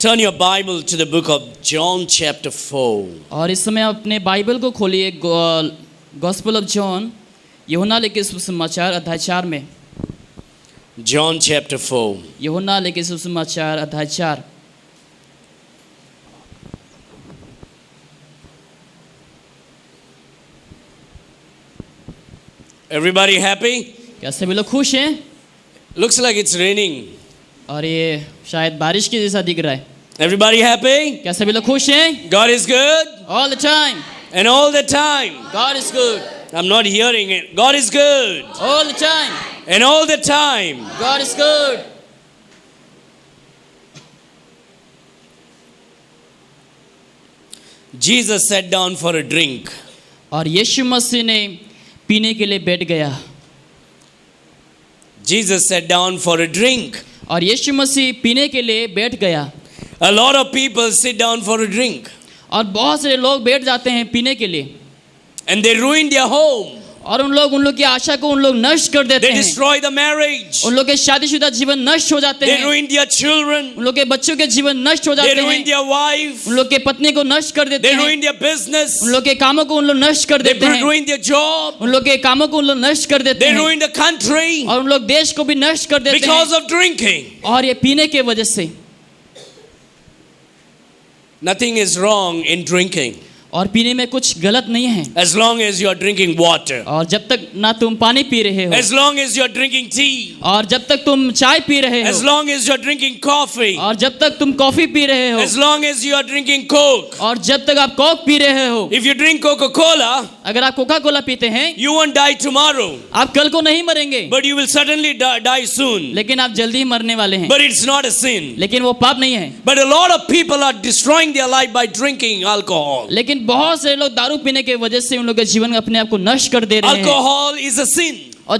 Turn your Bible to the book of John chapter 4. और इस समय अपने बाइबल को खोलिए गॉस्पेल ऑफ जॉन यूहन्ना लिखे सुसमाचार अध्याय 4 में। John chapter 4. यूहन्ना लिखे सुसमाचार अध्याय 4। Everybody happy? क्या सभी लोग खुश हैं? Looks like it's raining. और ये शायद बारिश के जैसा दिख रहा है। Everybody happy? क्या सभी लोग खुश हैं? God is good All the time. and all the time. God is good. I'm not hearing it. God is good All the time. and all the time. God is good. Jesus sat down for a drink. और यीशु मसीह ने पीने के लिए बैठ गया। Jesus sat down for a drink. और यीशु मसीह पीने के लिए बैठ गया। A lot of people sit down for a drink और बहुत से लोग बैठ जाते हैं पीने के लिए and they ruin their home. और उन लोग की आशा को उन लोग नष्ट कर देते They हैं। destroy the marriage. उन लोग के शादीशुदा जीवन नष्ट हो जाते They हैं। ruin their children. उन लोग के बच्चों के जीवन नष्ट हो They जाते ruin हैं। their wife. उन लोग के पत्नी को नष्ट कर देते They हैं। ruin their business. उन लोग के कामों को उन लोग नष्ट कर They देते हैं। ruin their job. उन लोग के कामों को उन लोग नष्ट कर देते They हैं ruin the country और उन लोग देश को भी नष्ट कर देते because हैं of drinking. और ये पीने के वजह से। Nothing is wrong in drinking और पीने में कुछ गलत नहीं है as long as you are drinking water. और जब तक ना तुम पानी पी रहे हो As long as you are drinking tea. और जब तक तुम चाय पी रहे As हो long as you are drinking coffee. और जब तक तुम कॉफी पी रहे हो As long as you are drinking Coke. और जब तक आप कोक पी रहे हो। If you drink Coca-Cola, अगर आप कोका कोला पीते हैं you won't die tomorrow, आप कल को नहीं मरेंगे but you will certainly die soon. लेकिन आप जल्दी ही मरने वाले हैं। But it's not a sin. लेकिन वो पाप नहीं है। But a lot of people are destroying their life by drinking alcohol. लेकिन बहुत से लोग दारू पीने के वजह से उन लोग के जीवन अपने आप को नष्ट कर दे रहे हैं। Alcohol is a sin. और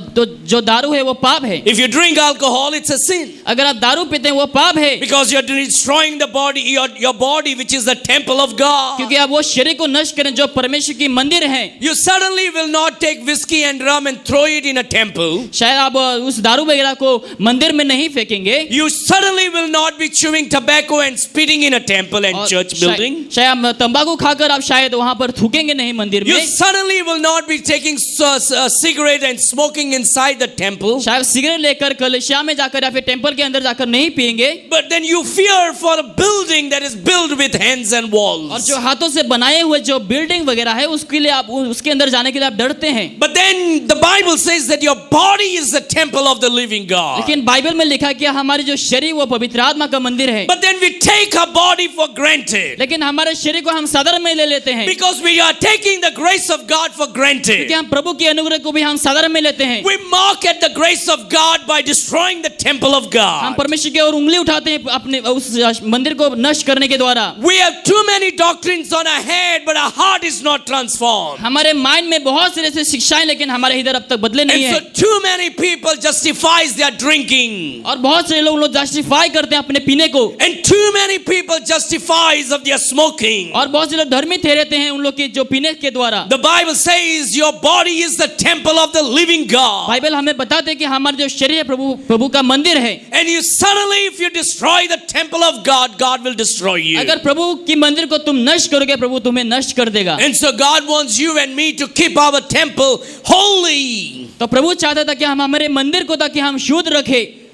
जो दारू है वो पाप है। If you drink alcohol, it's a sin. अगर आप दारू पीते हैं वो पाप है Because you're destroying the body, your body, which is the temple of God. क्योंकि आप वो शरीर को नष्ट करें जो परमेश्वर की मंदिर है। You suddenly will not take whiskey and rum and throw it in a temple. शायद आप उस दारू वगैरह को मंदिर में नहीं फेंकेंगे। You suddenly will not be chewing tobacco and spitting in a temple and church building. शायद तंबाकू खाकर आप शायद वहां पर थूकेंगे नहीं मंदिर You में। suddenly will not be taking cigarette and smoking inside the temple. शायद सिगरेट लेकर कलीसिया में जाकर या फिर टेंपल के अंदर जाकर नहीं पिएंगे। But then you fear for a building that is built with hands and walls. और जो हाथों से बनाए हुए जो बिल्डिंग वगैरह है उसके लिए आप उसके अंदर जाने के लिए आप डरते हैं। But then the Bible says that your body is the temple of the living God. लेकिन बाइबल में लिखा कि हमारी जो शरीर वो पवित्र आत्मा का मंदिर है। But then we take our body for granted. लेकिन हमारे शरीर को हम साधारण में ले लेते हैं। Because we are taking the grace of God for granted. क्योंकि हम प्रभु के अनुग्रह को भी हम साधारण में लेते हैं। We mock at the grace of God by destroying the temple of हम God. परमेश्वर की ओर उंगली उठाते हैं अपने उस मंदिर को नष्ट करने के द्वारा। We have too many doctrines on our head, but our heart is not transformed. हमारे माइंड में बहुत सारे ऐसे शिक्षाएं लेकिन हमारे इधर अब तक बदले नहीं And है। so too many people justifies their drinking. और बहुत से लोग जस्टिफाई करते हैं अपने पीने को। And too many people justifies of their smoking. और बहुत से लोग धर्मी ठहराते हैं उन लोग के जो पीने के द्वारा। The Bible says your body is the temple of the living God. Bible हमें बताते हैं कि हमारा जो शरीर है प्रभु का मंदिर है। And you suddenly, if you destroy the temple of God, God will destroy you. अगर प्रभु की मंदिर को तुम नष्ट करोगे प्रभु तुम्हें नष्ट कर देगा। And so God wants you and me to keep our temple holy. तो प्रभु चाहता था कि हम हमारे मंदिर को ताकि हम शुद्ध रखें।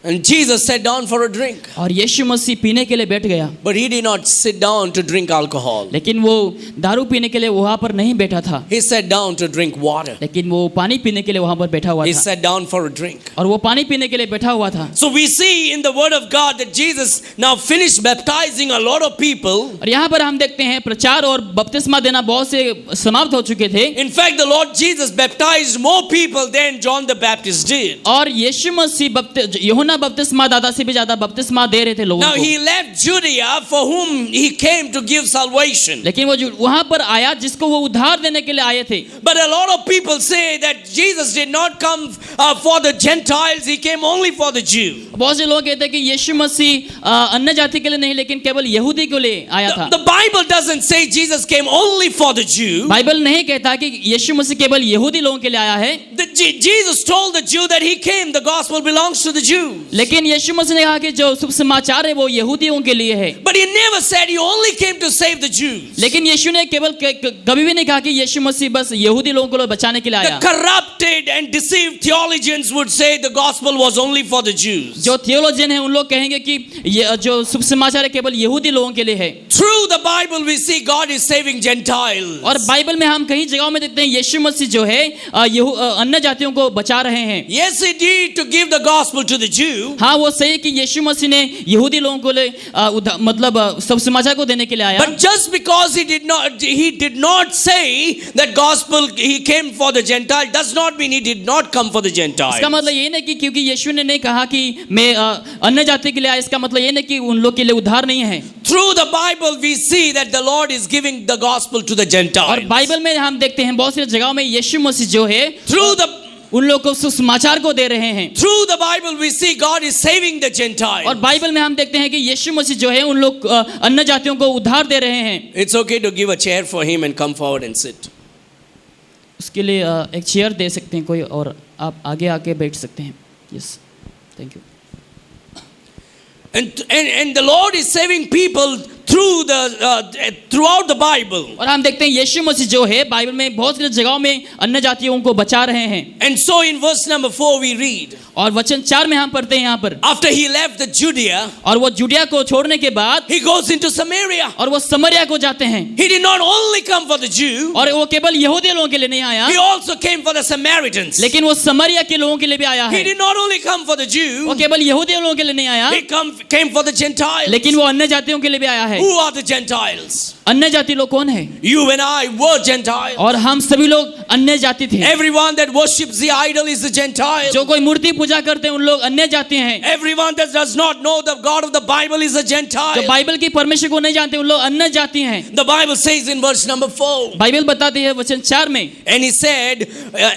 And Jesus sat down for a drink. और यीशु मसीह पीने के लिए बैठ गया। But he did not sit down to drink alcohol. लेकिन वो दारू पीने के लिए वहां पर नहीं बैठा था। He sat down to drink water. लेकिन वो पानी पीने के लिए वहां पर बैठा हुआ He था। sat down for a drink. और वो पानी पीने के लिए बैठा हुआ था। So we see in the word of God that Jesus now finished baptizing a lot of people. और यहाँ पर हम देखते हैं प्रचार और बपतिस्मा देना बहुत से समाप्त हो चुके थे। In fact, the Lord Jesus baptized more people than John the Baptist did. और यीशु मसीह यूहन्ना बपतिस्मा दाता से भी ज्यादा बपतिस्मा दे रहे थे लोगों Now को। he left Judea for whom he came to give salvation. लेकिन वो वहां पर आया जिसको वो उद्धार देने के लिए आए थे। But a lot of people say that Jesus did not come for the Gentiles, he came only for the Jew. बहुत से लोग कहते हैं कि यीशु मसीह अन्य जाति के लिए नहीं लेकिन केवल यहूदी के लिए आया था। The Bible doesn't say Jesus came only for the Jew. Bible नहीं कहता कि यीशु मसीह केवल यहूदी लोगों के लिए आया है। Jesus told the Jew that he came, the gospel belongs to the Jew. लेकिन यीशु मसीह ने कहा कि जो शुभ समाचार है वो यहूदियों के लिए है। But he never said he only came to save the Jews. लेकिन यीशु ने केवल कभी भी नहीं कहा कि यीशु मसीह बस यहूदी लोगों को बचाने के लिए The आया। corrupted and deceived theologians would say the gospel was only for the Jews. जो थियोलॉजियन है उन लोग कहेंगे कि ये जो शुभ समाचार है केवल यहूदी लोगों के लिए है। Through the Bible we see God is saving Gentiles. और बाइबल में हम कई जगहों में देखते हैं यीशु मसीह जो है अन्य जातियों को बचा रहे हैं। Yes, he did to give the gospel to the Jew. हाँ वो सही है कि यीशु मसीह ने यहूदी लोगों को मतलब शुभ समाचार को देने के लिए आया। But just because he did not say that gospel he came for the Gentile does not mean he did not come for the Gentiles. इसका मतलब ये नहीं कि क्योंकि यीशु ने नहीं कहा कि मैं अन्य जाति के लिए आया, इसका मतलब ये नहीं कि उन लोग के लिए उद्धार नहीं है। Through the Bible we see that the Lord is giving the gospel to the Gentiles. और बाइबल में हम देखते हैं बहुत सी जगहों में यीशु मसीह जो है Through उन लोग को सुसमाचार को दे रहे हैं। the Bible we see God is saving the Gentiles. और बाइबल में हम देखते हैं कि यीशु मसीह जो है उन लोग अन्य जातियों को उद्धार दे रहे हैं। It's okay to give a chair for him and come forward and sit. उसके लिए एक चेयर दे सकते हैं कोई और आप आगे आके बैठ सकते हैं। Yes, thank you. And the Lord is saving people throughout the Bible. और हम देखते हैं यीशु मसीह जो है बाइबल में बहुत सी जगहों में अन्य जातियों को बचा रहे हैं। And so in verse number 4 we read. और वचन 4 में हम पढ़ते हैं यहाँ पर After he left the Judea, और वो जुडिया को छोड़ने के बाद he goes into Samaria. और वो समरिया को जाते हैं। He did not only come for the Jew. और वो केवल यहूदी लोगों के लिए नहीं आया, He also came for the Samaritans. लेकिन वो समरिया के लोगों के लिए भी आया He है। did not only come for the वो Jew. केवल यहूदी लोगों के लिए नहीं आया, He came for the Gentiles. लेकिन वो अन्य जातियों के लिए भी आया है। Who are the Gentiles? अन्य जाति लोग कौन है? You and I were Gentiles. और हम सभी लोग अन्य जाति थे। Everyone that worships the idol is a Gentile. जो कोई मूर्ति पूजा करते हैं उन लोग अन्य जाति हैं। Everyone that does not know the God of the Bible is a जो Gentile. बाइबल की परमेश्वर को नहीं जानते उन लोग अन्य जाति हैं। The Bible says in verse number 4. Bible बताती है वचन 4 में, And he said,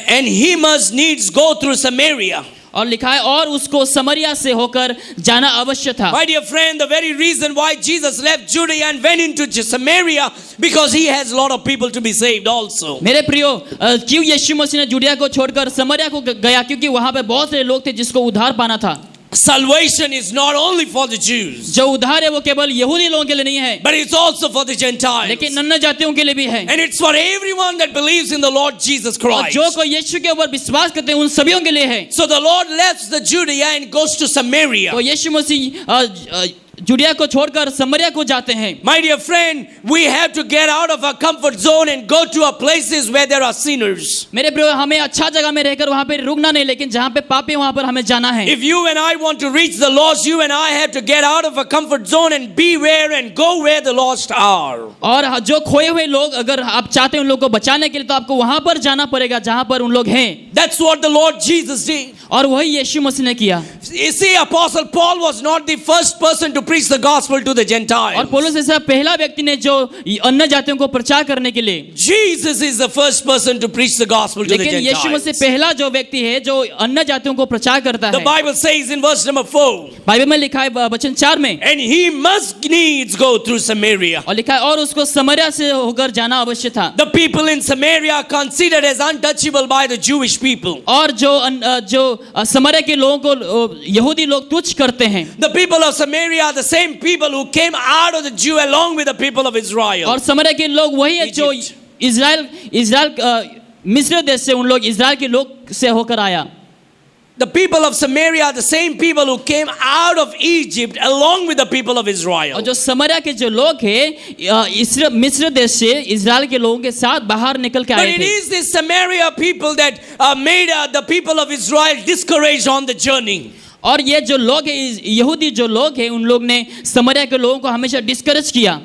and he must needs go through Samaria. और लिखा है और उसको समरिया से होकर जाना अवश्य था। My dear friend, the very reason why Jesus left Judea and went into Samaria, because he has a lot of people to be saved also. मेरे प्रियो, क्यों यीशु मसीह ने जुडिया को छोड़कर समरिया को गया? क्योंकि वहां पे बहुत सारे लोग थे जिसको उद्धार पाना था। Salvation is not only for the Jews, जो उद्धार है वो केवल यहूदी लोगों के लिए नहीं है, but it's also for the Gentiles. लेकिन अन्य जातियों के लिए भी है। And it's for everyone that believes in the Lord Jesus और Christ. जो कोई यीशु के ऊपर विश्वास करते हैं उन सभी के लिए है। So the Lord left the Judea and goes to Samaria. तो यीशु मसीह जुडिया को छोड़कर समरिया को जाते हैं। My dear friend, we have to get out of our comfort zone and go to our places where there are sinners. मेरे प्रियो, हमें अच्छा जगह में रहकर वहां पे रुकना नहीं, लेकिन जहां पे पापी वहां पर हमें जाना है। If you and I want to reach the lost, you and I have to get out of our comfort zone and be where and go where the lost are. और जो खोए हुए लोग अगर आप चाहते हैं उन लोग को बचाने के लिए, तो आपको वहां पर जाना पड़ेगा जहां पर उन लोग हैं। That's what the Lord Jesus did. और वही यीशु मसीह ने किया। You see, Apostle Paul was not the first person to preach the gospel to the Gentiles. और पौलुस ऐसा पहला व्यक्ति ने जो अन्य जातियों को प्रचार करने के लिए, Jesus is the first person to preach the gospel to the लेकिन यीशु मसीह Gentiles. पहला जो व्यक्ति है जो अन्य जातियों को प्रचार करता The है। Bible says in verse number 4, Bible में लिखा है वचन 4 में, and he must needs go through Samaria. और लिखा है और उसको समरिया से होकर जाना अवश्य था। The people in Samaria are considered as untouchable by the Jewish people. और जो समरिया के लोगों को यहूदी लोग तुच्छ करते हैं। The people of Samaria are the same people who came out of the Jew along with the people of Israel. और समरिया के लोग वही है जो इज़राइल मिस्र देश से उन लोग इज़राइल के लोग से होकर आया। The people of Samaria are the same people who came out of Egypt along with the people of Israel. और जो समरिया के जो लोग हैं मिस्र देश से इज़राइल के लोगों के साथ बाहर निकल के But आए it थे। is this Samaria people that made the people of Israel discouraged on the journey. और ये जो लोग हैं यहूदी जो लोग हैं उन लोग ने समरिया के लोगों को हमेशा डिस्करेज किया।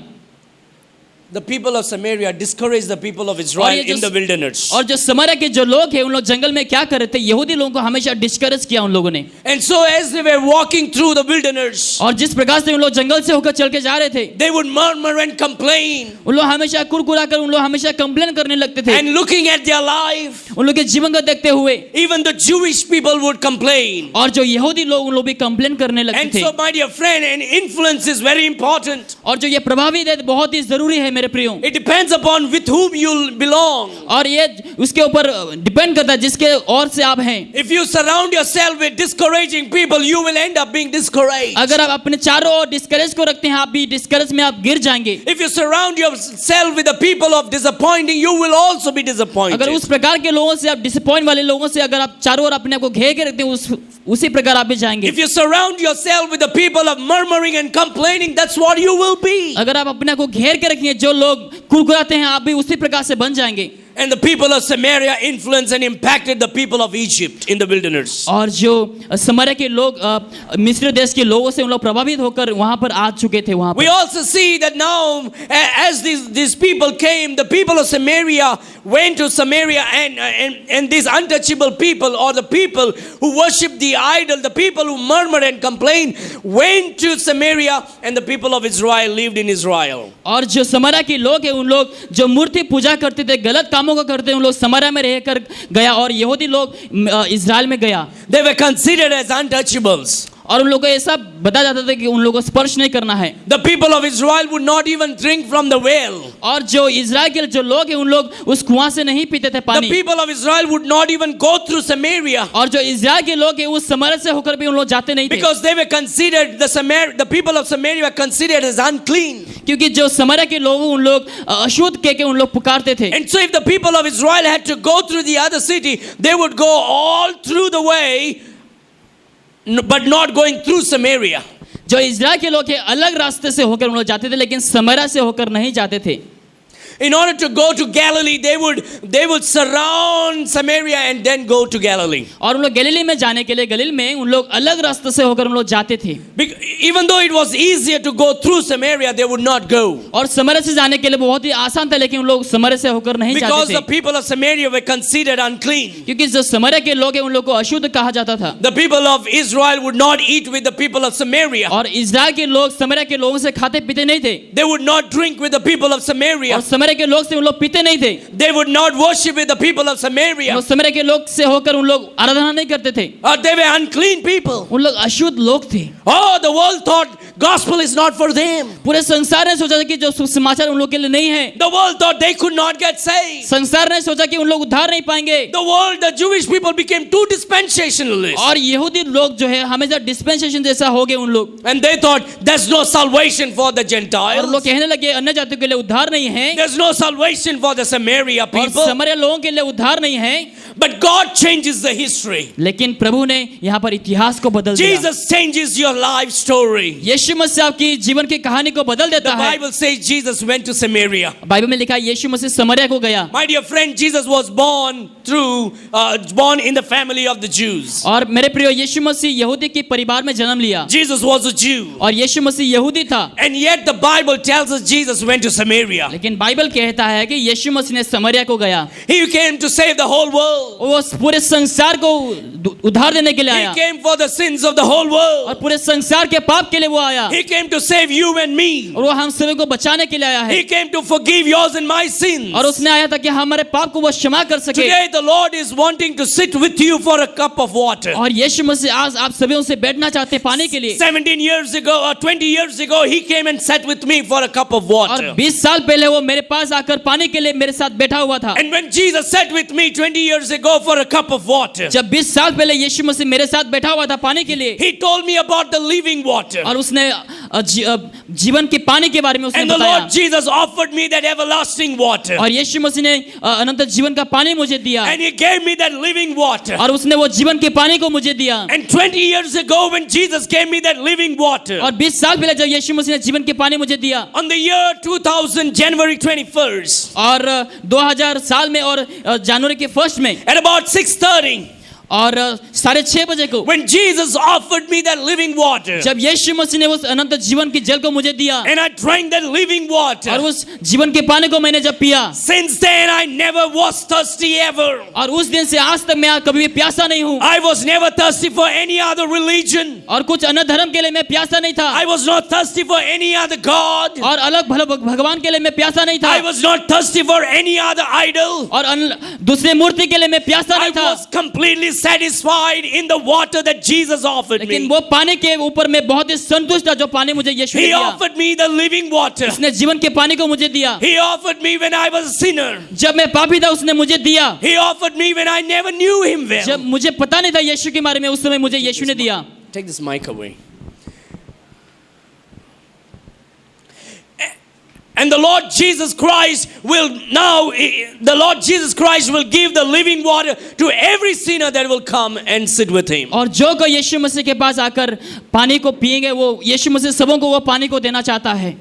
The people of Samaria discouraged the people of Israel in the wilderness. और जो समरिया के जो लोग हैं उन लोग जंगल में क्या कर रहे थे? यहूदी लोगों को हमेशा डिस्करेज किया उन लोगों ने। And so as they were walking through the wilderness, और जिस प्रकार से उन लोग जंगल से होकर चल के जा रहे थे, they would murmur and complain. उन लोग हमेशा कुरकुरा कर उन लोग हमेशा कंप्लेन करने लगते थे। And looking at their life, उन लोग के जीवन को देखते हुए even the Jewish people would complain. और जो यहूदी लोग उन लोग भी कंप्लेन करने लगते And थे। so my dear friend, and influence is very important. और जो ये प्रभावित है बहुत ही जरूरी है मेरे प्रियो। It depends upon with whom you belong. और ये उसके ऊपर डिपेंड करता है जिसके और से आप हैं। If you surround yourself with discouraging people, you will end up being discouraged. अगर आप अपने चारों ओर डिस्करेज को रखते हैं, आप भी डिस्करेज में आप गिर जाएंगे। If you surround yourself with the people of disappointing, you will also be disappointed. अगर उस प्रकार के लोगों से, आप डिसअपॉइंट वाले लोगों से अगर आप चारों ओर अपने आप को घेर के रखते हैं, उसी प्रकार आप भी जाएंगे। If you surround yourself with the people of murmuring and complaining, that's what you will be. अगर आप अपने आप को घेर के रखेंगे, जो लोग कुरकुराते हैं, आप भी उसी प्रकार से बन जाएंगे। And the people of Samaria influenced and impacted the people of Egypt in the wilderness. और जो समरिया के लोग मिस्र देश के लोगों से उन लोग प्रभावित होकर वहां पर आ चुके थे। वहां We पर also see that now, as these people came, the people of Samaria went to Samaria, and these untouchable people, or the people who worship the idol, the people who murmur and complain, went to Samaria, and the people of Israel lived in Israel. और जो समरिया के लोग हैं, उन लोग जो मूर्ति पूजा करते थे, गलत कामों को करते हैं, उन लोग समरिया में रहकर गया, और यहूदी लोग इजराइल में गया। They were considered as untouchables. और उन लोगों को ऐसा बताया जाता था कि उन लोगों को स्पर्श नहीं करना है। The people of Israel would not even drink from the well. और जो इजराइल के जो लोग हैं, उन लोग उस कुआं से नहीं पीते थे The पानी। people of Israel would not even go through Samaria, और जो इजराइल के लोग हैं, उस समरिया से होकर भी उन लोग जाते नहीं थे, because they were considered, the people of Samaria were considered as unclean. क्योंकि जो समरिया के लोग उन लोग अशुद्ध कह के उन लोग पुकारते थे। And so if the people of Israel had to go through the other city, they would go all through the way, but not going through Samaria. जो इजराइल के लोग हैं, अलग रास्ते से होकर उन लोग जाते थे, लेकिन समरिया से होकर नहीं जाते थे। In order to go to Galilee, they would surround Samaria and then go to Galilee. और उन लोग गलीली में जाने के लिए, गलील में उन लोग अलग रास्ते से होकर उन लोग जाते थे। Even though it was easier to go through Samaria, they would not go. और समरिया से जाने के लिए बहुत ही आसान था, लेकिन उन लोग समरिया से होकर नहीं Because जाते the थे, people of Samaria were considered unclean. क्योंकि जो समरिया के लोग हैं, उन लोग को अशुद्ध कहा जाता था। The people of Israel would not eat with the people of Samaria. और इजराइल के लोग समरिया के लोगों से खाते पीते नहीं थे, They would not drink with the people of Samaria. और समरिया के लोग से उन लोग पीते नहीं थे। They would not worship with the people of Samaria. और समरिया के लोग से होकर उन लोग आराधना नहीं करते थे, They were unclean people. उन लोग अशुद्ध लोग थे। Oh, the world thought gospel is not for them. पूरे संसार ने सोचा कि जो समाचार उन लोग के लिए नहीं है। The world thought they could not get saved. संसार ने सोचा कि उन लोग उद्धार नहीं पाएंगे। The world, the Jewish people became too dispensationalist. और यहूदी लोग जो है हमेशा डिस्पेंसेशन जैसा हो गए उन लोग। And they thought there's no salvation for the और लोग Gentiles. कहने लगे अन्य जातियों के लिए उद्धार नहीं है, There's no salvation for the Samaria और people. समरिया लोगों के लिए उद्धार नहीं है। But God changes the history. लेकिन प्रभु ने यहाँ पर इतिहास को बदल दिया। Jesus changes your life story. यीशु मसीह आपकी जीवन की कहानी को बदल The देता है। Bible says Jesus went to Samaria. Bible में लिखा है यीशु मसीह समरिया को गया। My dear friend, Jesus was born in the family of the Jews. और मेरे प्रियो, यीशु मसीह यहूदी के परिवार में जन्म लिया, Jesus was a Jew. और यीशु मसीह यहूदी था। And yet the Bible tells us Jesus went to Samaria. लेकिन बाइबल कहता है कि यीशु मसीह ने समरिया को गया। He came to save the whole world. वो पूरे संसार को उद्धार देने के लिए He आया, came for the sins of the whole और world. पूरे संसार के पाप के लिए वो आया, He came to save you and me. और वो हम सभी को बचाने के लिए आया है। He came to forgive yours and my sins. और उसने आया था कि हमारे पाप को वो क्षमा कर सके। Today the Lord is wanting to sit with you for a cup of water. और यीशु मसीह आज आप सभी उनसे बैठना चाहते हैं पानी के लिए। 17 years ago or 20 years ago, He came and sat with me for a cup of और water. 20 साल पहले वो मेरे पास आकर पानी के लिए मेरे साथ बैठा हुआ था। And when Jesus sat with me 20 years ago for a cup of water, जब 20 साल पहले यीशु मसीह मेरे साथ बैठा हुआ था पानी के लिए, He told me about the living water. और उसने जीवन के पानी के बारे में उसने And the बताया, Lord Jesus offered me that everlasting water. और यीशु मसीह ने अनंत जीवन का पानी मुझे दिया, And He gave me that living water. और उसने वो जीवन के पानी को मुझे दिया। And 20 years ago, when Jesus gave me that living water, और 20 साल पहले जब यीशु मसीह ने जीवन के पानी मुझे दिया, on the year 2000, January 21st, और 2000 साल में और जनवरी के 1 में at about 6:30, और 6:30 बजे को, when Jesus offered me that living water, जब यीशु मसीह ने उस अनंत जीवन की जल को मुझे दिया, and I drank that living और water, उस जीवन के पानी को मैंने जब पिया, since then I never was thirsty ever. और उस दिन से आज तक मैं कभी भी प्यासा नहीं हूँ, I was never thirsty for any other religion. और कुछ अन्य धर्म के लिए मैं प्यासा नहीं था, I was not thirsty for any other God. और अलग भगवान के लिए मैं प्यासा नहीं था, I was not thirsty for any other idol. और दूसरे मूर्ति के लिए मैं प्यासा I नहीं था। was completely satisfied in the water that Jesus offered लेकिन me. वो पानी के ऊपर मैं बहुत ही संतुष्ट था जो पानी मुझे यीशु ने He दिया। offered me the living water. उसने जीवन के पानी को मुझे दिया। He offered me when I was a sinner. जब मैं पापी था उसने मुझे दिया। He offered me when I never knew him well. जब मुझे पता नहीं था यीशु के बारे में उस समय मुझे यीशु ने दिया। Take this mic away. And the Lord Jesus Christ will give the living water to every sinner that will come and sit with him. और जो कोई यीशु मसीह के पास आकर पानी को पिएंगे वो यीशु मसीह सबों को वो पानी को देना चाहता है।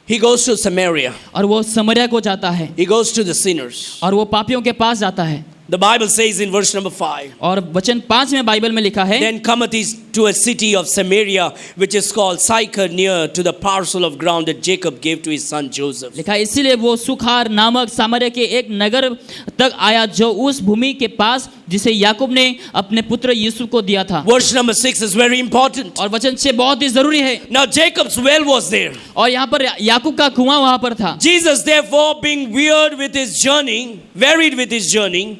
He goes to Samaria. और वो समरिया को जाता है। He goes to the sinners. और वो पापियों के पास जाता है। The Bible says in verse number 5. और वचन 5 में बाइबल में लिखा है, Then cometh he to a city of Samaria, which is called Sychar, near to the parcel of ground that Jacob gave to his son Joseph. लिखा है इसीलिए वो सुखार नामक सामरिया के एक नगर तक आया जो उस भूमि के पास जिसे याकूब ने अपने पुत्र यूसुफ को दिया था। Verse number 6 is very important. और वचन 6 बहुत ही जरूरी है। Now Jacob's well was there. और यहाँ पर याकूब का कुआं वहां पर था। Jesus therefore, being wearied with his journey,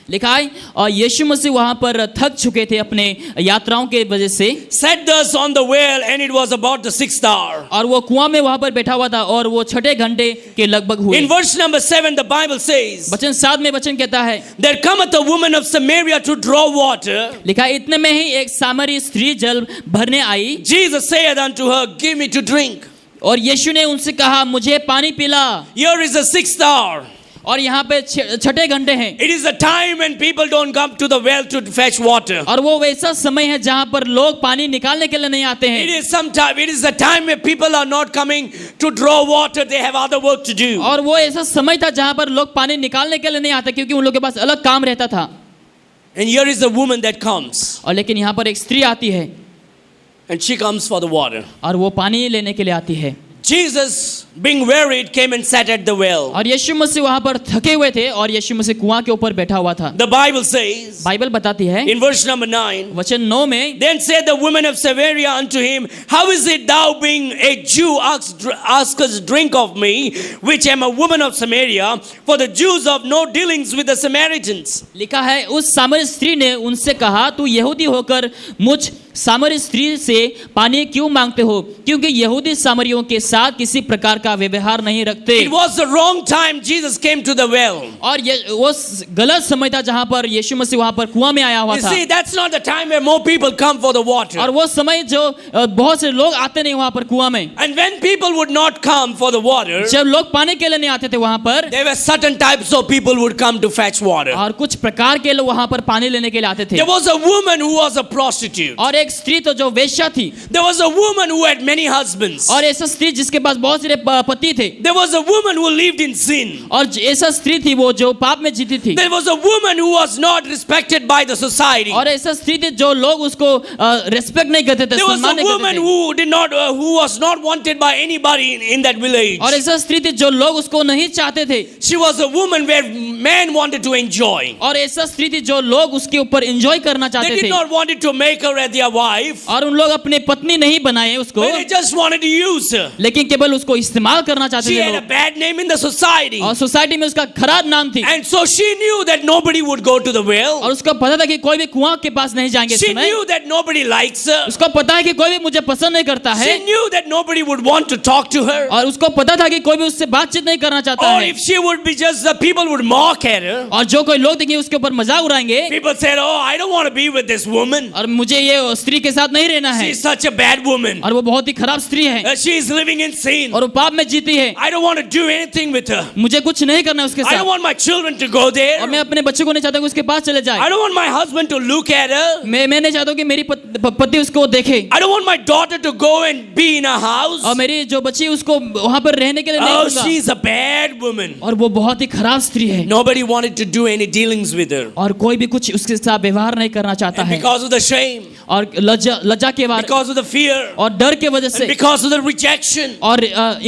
लिखा है और यीशु मसीह वहां पर थक चुके थे अपने यात्राओं के वजह से, sat thus on the well, and it was about the 6th hour. और वो कुआं में वहां पर बैठा हुआ था और वो 6 घंटे के लगभग हुए। In verse number 7, the Bible says, वचन 7 में वचन कहता है, there cometh a woman of Samaria to draw water. लिखा है इतने में ही एक सामरी स्त्री जल भरने आई। Jesus saith unto her, give me to drink. और यीशु ने उनसे कहा मुझे पानी पिला। Here is the 6th hour. और यहाँ पे 6 घंटे हैं। It is a time when people don't come to the well to fetch water. और वो वैसा समय है जहाँ पर लोग पानी निकालने के लिए नहीं आते हैं। It is a time where people are not coming to draw water. They have other work to do. और वो ऐसा समय था जहाँ पर लोग पानी निकालने के लिए नहीं आते क्योंकि उन लोगों के पास अलग काम रहता था। And here is a woman that comes. और लेकिन यहाँ पर एक स्त्री आती है। And she comes for the water. और वो पानी लेने के लिए आती है। Jesus, being wearied, came and sat at the well. और यीशु मसीह वहां पर थके हुए थे और यीशु मसीह कुआं के ऊपर बैठा हुआ था। The Bible says, बाइबल बताती है in verse number 9, वचन 9 में, then said the woman of Samaria unto him, how is it thou being a Jew askest drink of me, which am a woman of Samaria? For the Jews have no dealings with the Samaritans. लिखा है उस सामरी स्त्री ने उनसे कहा तू यहूदी होकर मुझ सामरी स्त्री से पानी क्यों मांगते हो, क्योंकि यहूदी सामरियों के साथ किसी प्रकार का व्यवहार नहीं रखते। It was the wrong time Jesus came to the well. और ये वो गलत समय था जहां पर यीशु मसीह वहां पर कुआं में आया हुआ You था। see, that's not the time where more people come for the water. और वो समय जो बहुत से लोग आते नहीं वहां पर कुआं में। And when people would not come for the water, जब लोग पानी के लिए नहीं आते थे वहां पर, there were certain types of people would come to fetch water. और कुछ प्रकार के लोग वहां पर पानी लेने के लिए आते थे। There was a woman who was a prostitute. और एक स्त्री तो जो वेश्या थी। There was a woman who had many husbands. और ऐसा स्त्री जिसके पास बहुत सारे पति थे। There was a woman who lived in sin. और ऐसा स्त्री थी वो जो पाप में जीती थी। There was a woman who was not respected by the society. और ऐसा स्त्री थी जो लोग उसको रेस्पेक्ट नहीं करते थे, There was सम्मान a नहीं woman करते थे। who was not wanted by anybody in that village. और ऐसा स्त्री थी जो लोग उसको नहीं चाहते थे। She was a woman where men wanted to enjoy. और ऐसा स्त्री थी जो लोग उसके ऊपर एंजॉय करना They चाहते did थे। not wanted to make her as their wife. और उन लोग अपने पत्नी नहीं बनाए उसको, But they just wanted to use her. लेकिन केवल उसको इस्तेमाल करना चाहते She थे had a लोग। bad name in the society. और सोसाइटी में उसका खराब नाम थी। And so she knew that nobody would go to the well. और उसको पता था कि कोई भी कुआं के पास नहीं जाएंगे इस She समय। knew that nobody likes her. उसको पता है कि कोई भी मुझे पसंद नहीं करता है। She knew that nobody would want to talk to her. और उसको पता था कि कोई भी उससे बातचीत नहीं करना चाहता Or है। if she would be just, the people would mock at her. और जो कोई लोग देखेंगे उसके ऊपर मजाक उड़ाएंगे। People said, oh, I don't want to be with this woman. और मुझे ये स्त्री के साथ नहीं रहना है। She's such a bad woman. और वो बहुत ही खराब स्त्री है। She is living in sin. और वो पाप में जीती है। I don't want to do anything with her. मुझे कुछ नहीं करना है उसके I don't साथ। want my children to go there. और मैं अपने बच्चे को नहीं चाहता कि उसके पास चले I जाए। don't want my husband to look at her. मैं नहीं चाहता कि मेरी पति उसको देखे। I don't want my daughter to go and be in a house. और मेरी जो बच्ची उसको वहां पर रहने के लिए नहीं Oh, दूंगा। she's a bad woman. और वो बहुत ही खराब स्त्री है। Nobody wanted to do any dealings with her. और कोई भी कुछ उसके साथ व्यवहार नहीं करना चाहता And है। because of the shame, और लज्जा के बारे because of the fear, और डर के वजह and से because of the rejection, और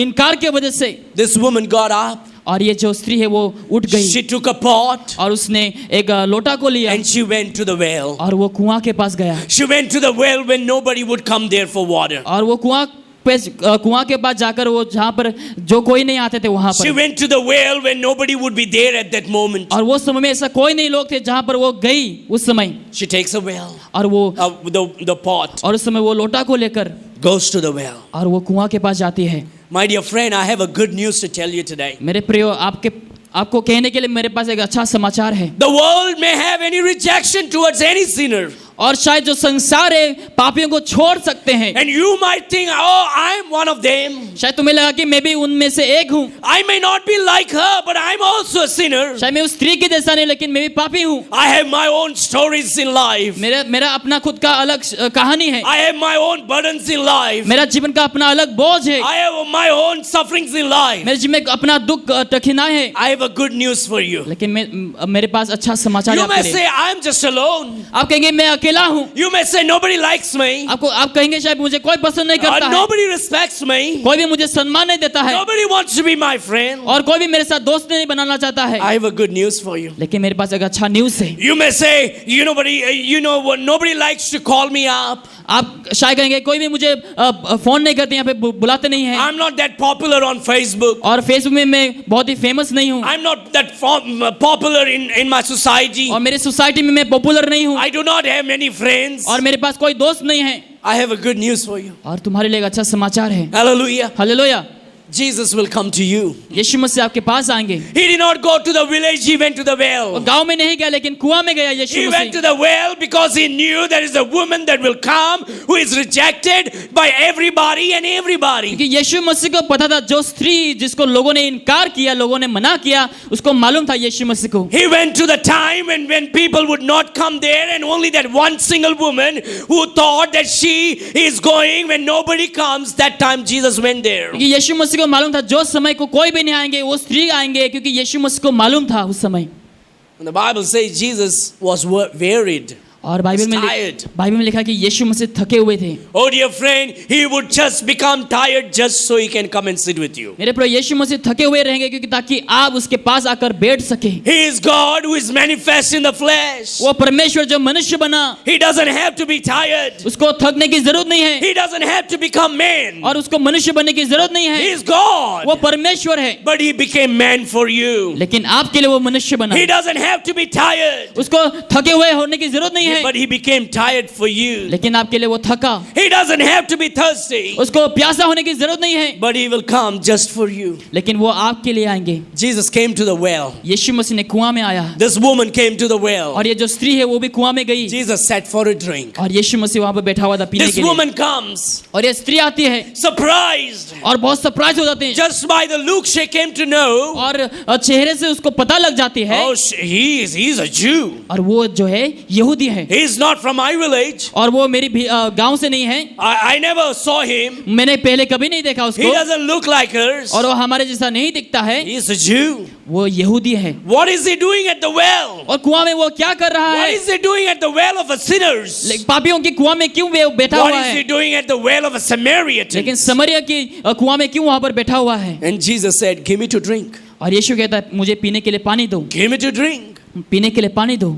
इनकार के वजह से this woman got up. और ये जो स्त्री है वो उठ गई She took a pot और उसने एक लोटा को लिया and she went to the well. और वो कुआं के पास गया। She went to the well when nobody would come there for water. और वो कुआं कुआं के पास जाकर वो जहाँ पर जो कोई नहीं आते थे वहां She पर, went to the well when nobody would be there at that moment. और वो समय में ऐसा कोई नहीं लोग थे जहाँ पर वो गई उस समय, She takes a well, और वो the pot, और उस समय वो लोटा को लेकर goes to the well. और वो कुआं के पास जाती है। My dear friend, I have a good news to tell you today. मेरे प्रियो, आपको कहने के लिए मेरे पास एक अच्छा समाचार है। The world may have any rejection towards any sinner. और शायद जो संसार है पापियों को छोड़ सकते हैं, And you might think, oh, I'm one of them. शायद तुम्हें लगा कि मैं भी उनमें से एक हूँ, I may not be like her, but I'm also a sinner. शायद मैं उस स्त्री के जैसा नहीं लेकिन मैं भी पापी हूँ। I have my own stories in life. मेरा अपना खुद का अलग कहानी है, I have my own burdens in life. मेरा जीवन का अपना अलग बोझ है, I have my own sufferings in life. मेरे जीवन में अपना दुख कठिनाई है। I have a good news for you. लेकिन मेरे पास अच्छा समाचार है You may आपके लिए। say, I'm just alone. आप कहेंगे मैं अकेला हूँ, You may say, nobody likes me. आप कहेंगे शायद मुझे कोई पसंद नहीं करता है, Nobody respects me. कोई भी मुझे सम्मान नहीं देता है, Nobody wants to be my friend. और कोई भी मेरे साथ दोस्त नहीं बनाना चाहता है। I have a good news for you. लेकिन मेरे पास एक अच्छा न्यूज़ है। You may say, nobody likes to call me up. आप शायद कहेंगे कोई भी मुझे फोन नहीं करते, यहाँ पे बुलाते नहीं है, I'm not that popular on Facebook. और फेसबुक में मैं बहुत ही फेमस नहीं हूँ, I'm not that popular in my society. और मेरी सोसाइटी में मैं पॉपुलर नहीं हूँ, I do not have many friends. और मेरे पास कोई दोस्त नहीं है। I have a good news for you. और तुम्हारे लिए एक अच्छा समाचार है। Hallelujah. Hallelujah. Jesus will come to you. यीशु मसीह आपके पास आएंगे। He did not go to the village, he went to the वो well. गांव में नहीं गया लेकिन कुआं में गया यीशु He went to Masih. the well because he knew there is a woman that will come who is rejected by everybody and everybody. क्योंकि यीशु मसीह को पता था जो स्त्री जिसको लोगों ने इनकार किया, लोगों ने मना किया, उसको मालूम था यीशु मसीह को। He went to the time when people would not come there, and only that one single woman who thought that she is going when nobody comes, that time Jesus went there. क्योंकि यीशु मसीह को मालूम था जो समय को कोई भी नहीं आएंगे, वो स्त्री आएंगे, क्योंकि यीशु मसीह को मालूम था उस समय। And the Bible says Jesus was wearied. और बाइबल में लिखा कि यीशु मसीह थके हुए थे। Oh dear friend, he would just become tired just so he can come and sit with you. मेरे प्रिय, यीशु मसीह थके हुए रहेंगे क्योंकि ताकि आप उसके पास आकर बैठ सके। He is God who is manifest in the flesh. वो परमेश्वर जो मनुष्य बना, He doesn't have to be tired. उसको थकने की जरूरत नहीं है, He doesn't have to become man. और उसको मनुष्य बनने की जरूरत नहीं He है। is God. वो परमेश्वर है, But he became man for you. लेकिन आपके लिए वो मनुष्य बना। He doesn't have to be tired. उसको थके हुए होने की जरूरत नहीं है, But he became tired for you. लेकिन आपके लिए वो थका। He doesn't have to be thirsty. उसको प्यासा होने की जरूरत नहीं है, But he will come just for you. लेकिन वो आपके लिए आएंगे। Jesus came to the well. यीशु मसीह ने कुआं में आया, This woman came to the well. और ये जो स्त्री है वो भी कुआं में गई, Jesus sat for a drink. और यीशु मसीह वहां पर बैठा हुआ था पीने This के लिए। woman comes और ये स्त्री आती है surprised. और बहुत सरप्राइज हो जाते हैं, Just by the look she came to know. और चेहरे से उसको पता लग जाती है, Oh, he's a Jew. और वो जो है यहूदी है, He's not from my village. और वो मेरी गांव से नहीं है, I never saw him. मैंने पहले कभी नहीं देखा He उसको, doesn't look like hers. और वो हमारे जैसा नहीं दिखता है, He's a Jew. वो यहूदी है। What is he doing at the well? और कुआं में वो क्या कर रहा What है? is he doing at the well of a sinners? पापियों की कुआं में क्यों बैठा What हुआ is he है? doing at the well of a Samaritan? लेकिन समरिया की कुआं में क्यों वहां पर बैठा हुआ है? And Jesus said, give me to drink. और यीशु कहता है मुझे पीने के लिए पानी दो, Give me to drink. पीने के लिए पानी दो।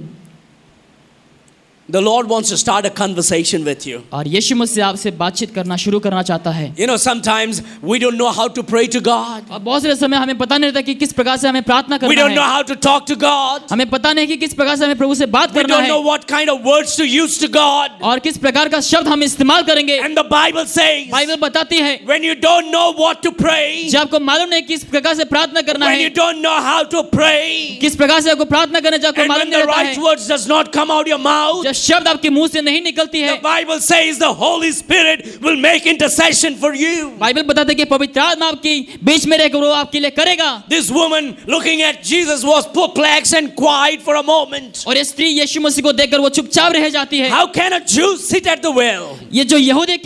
The Lord wants to start a conversation with you. और यीशु मसीह आपसे बातचीत करना शुरू करना चाहता है। You know, sometimes we don't know how to pray to God. और बहुत सारे समय हमें पता नहीं रहता कि किस प्रकार से हमें प्रार्थना We करना don't know है, how to talk to God. हमें पता नहीं कि किस प्रकार से हमें प्रभु से बात We करना don't है, know what kind of words to use to God. और किस प्रकार का शब्द हम इस्तेमाल करेंगे। And the Bible says, Bible बताती है when you don't know what to pray, जब आपको मालूम नहीं किस प्रकार से प्रार्थना करना when है, you don't know how to pray, किस प्रकार से आपको प्रार्थना करना चाहिए, आपको and मालूम when नहीं the रहता right है, words does not come out your mouth, जब शब्द आपके मुंह से नहीं निकलती है, the Bible says the Holy Spirit will make intercession for you. Bible बताते हैं कि पवित्र आत्मा आपकी बीच में रहकर वो आपके लिए करेगा। This woman looking at Jesus was perplexed and quiet for a moment. और ये स्त्री यीशु मसीह को देखकर वो चुपचाप रह जाती है। How can a Jew sit at the well? ये जो यहूदी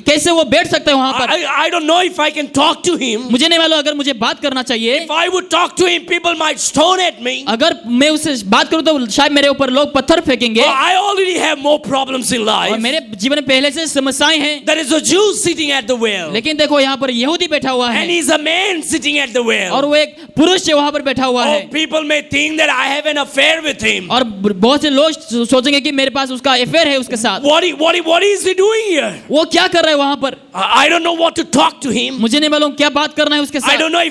कैसे वो बैठ सकते हैं वहां पर? I don't know if I can talk to him. मुझे नहीं मालूम, अगर मुझे बात करना चाहिए, If I would talk to him, people might stone at me. अगर मैं उससे बात करूं तो शायद मेरे ऊपर लोग पत्थर फेंकेंगे। I already already have more problems in और life. मेरे जीवन में पहले से समस्याएं हैं, There is a Jew sitting at the well. लेकिन देखो यहाँ पर यहूदी बैठा हुआ है And he's a man sitting at the well. और वो एक पुरुष है वहां पर बैठा हुआ Oh, है। people may think that I have an affair with him. और बहुत से लोग सोचेंगे कि मेरे पास उसका अफेयर है उसके साथ। What is he doing here? वो क्या कर रहा है वहां पर? I don't know what to talk to him. मुझे नहीं मालूम क्या बात करना है उसके I साथ। don't know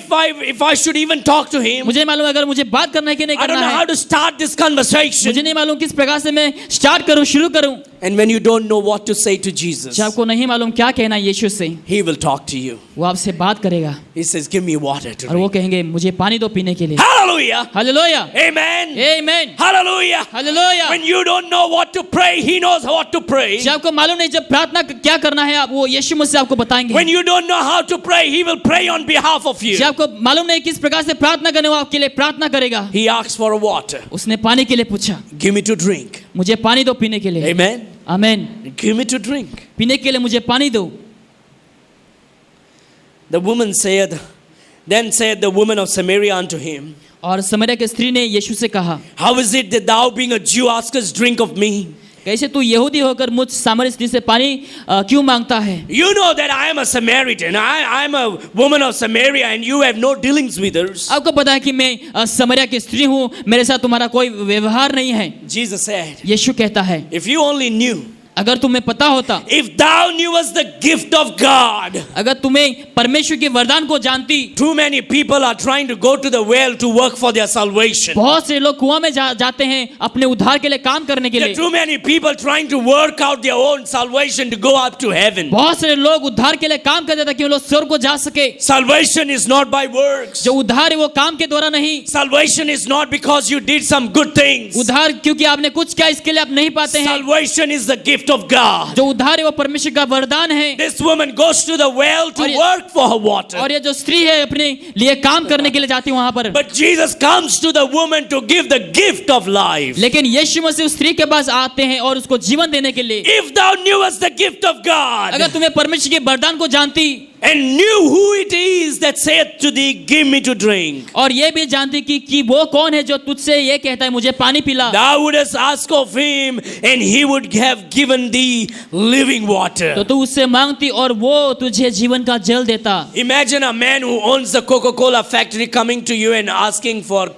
if I should even talk to him. मुझे नहीं मालूम अगर मुझे बात करना है कि नहीं I don't करना know how है। to start this conversation. मुझे नहीं मालूम किस प्रकार से मैं स्टार्ट करूं, शुरू करूं। And when you don't know what to say to Jesus, जब आपको नहीं मालूम क्या कहना है यीशु से, he will talk to you. वो आपसे बात करेगा He says, give me water to और वो drink. कहेंगे मुझे पानी दो पीने के लिए। Hallelujah. Hallelujah, Amen. आमीन, Hallelujah. Hallelujah. When you don't know what to pray, he knows what to pray. जब आपको मालूम नहीं जब प्रार्थना क्या करना है, आप वो यीशु मुझसे आपको बताएंगे। When you don't know how to pray, he will pray on behalf of you. जब आपको मालूम नहीं किस प्रकार से प्रार्थना करने, वो आपके लिए प्रार्थना करेगा। He asks for water. उसने पानी के लिए पूछा, Give me to drink. मुझे पानी दो पीने के लिए। Amen. आमीन, Give me to drink. पीने के लिए मुझे पानी दो। The woman said, then said the woman of Samaria unto him, और समरिया की स्त्री ने यीशु से कहा, how is it that thou being a Jew askest drink of me? कैसे तू यहूदी होकर मुझ सामरी स्त्री से पानी क्यों मांगता है? You know that I am a Samaritan. I am a woman of Samaria and you have no dealings with us. आपको पता है कि मैं समरिया की स्त्री हूँ, मेरे साथ तुम्हारा कोई व्यवहार नहीं है। Jesus said, यीशु कहता है, if you only knew, अगर तुम्हें पता होता, if thou knewest the gift of God. अगर तुम्हें परमेश्वर के वरदान को जानती। Too many people are trying to go to the well to work for their salvation. बहुत से लोग कुआं में जाते हैं अपने उद्धार के लिए काम करने के There are लिए। too many people trying to work out their own salvation to go up to heaven. बहुत से लोग उद्धार के लिए काम करते ताकि वो लोग स्वर्ग को जा सके। Salvation is not by works. जो उद्धार है वो काम के द्वारा नहीं। Salvation is not because you did some good things. उद्धार क्योंकि आपने कुछ किया इसके लिए आप नहीं पाते हैं। Salvation is the gift of God. जो उद्धार है वो परमेश्वर का वरदान है। This woman goes to the well to और ये- work for her water. और ये जो स्त्री है अपने लिए काम करने के लिए जाती है वहां पर। But Jesus comes to the woman to give the gift of life. लेकिन यीशु मसीह उस स्त्री के पास आते हैं और उसको जीवन देने के लिए। If thou knewest the gift of God अगर तुम्हें परमेश्वर के वरदान को जानती and knew who it is that saith to thee, give me to drink, और ये भी जानती कि वो कौन है जो तुझसे ये कहता है मुझे पानी पिला, thou wouldest ask of him and he would have given thee living water. तो तू उससे मांगती और वो तुझे जीवन का जल देता। Imagine a man who owns the Coca-Cola factory coming to you and asking for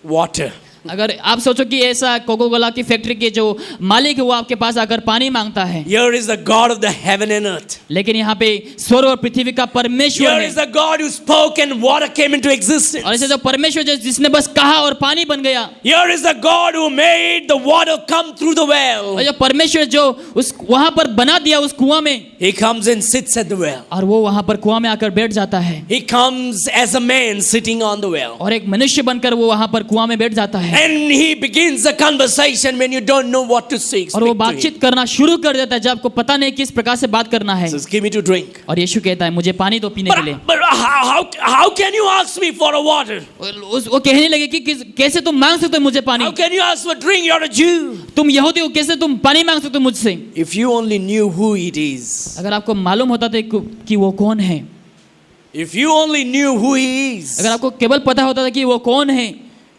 water. अगर आप सोचो कि ऐसा कोको कोला की फैक्ट्री के जो मालिक है वो आपके पास आकर पानी मांगता है। Here is the God of the heaven and earth. लेकिन यहाँ पे स्वर्ग और पृथ्वी का परमेश्वर Here है। is the God who spoke and water came into existence. और ऐसे जो परमेश्वर जिसने बस कहा और पानी बन गया। Here is the God who made the water come through the well. और जो परमेश्वर जो उस वहां पर बना दिया उस कुआं में, He comes and sits at the well. और वो वहां पर कुआं में आकर बैठ जाता है। He comes as a man sitting on the well. और एक मनुष्य बनकर वो वहां पर कुआं में बैठ जाता है। And he begins a conversation when you don't know what to say. और वो Speak to him. बातचीत करना शुरू कर देता है जब आपको पता नहीं किस प्रकार से बात करना है। He says, give me to drink. और यीशु कहता है मुझे पानी दो पीने के लिए। But how can you ask me for a water? वो कहने लगे कि कैसे तुम मांग सकते हो मुझे पानी? How can you ask for drink? You're a Jew. तुम यहूदी हो, कैसे तुम पानी मांग सकते हो मुझसे? If you only knew who it is. अगर आपको मालूम होता था कि वो कौन है, If you only knew who he is. अगर आपको केवल पता होता था कि वो कौन है,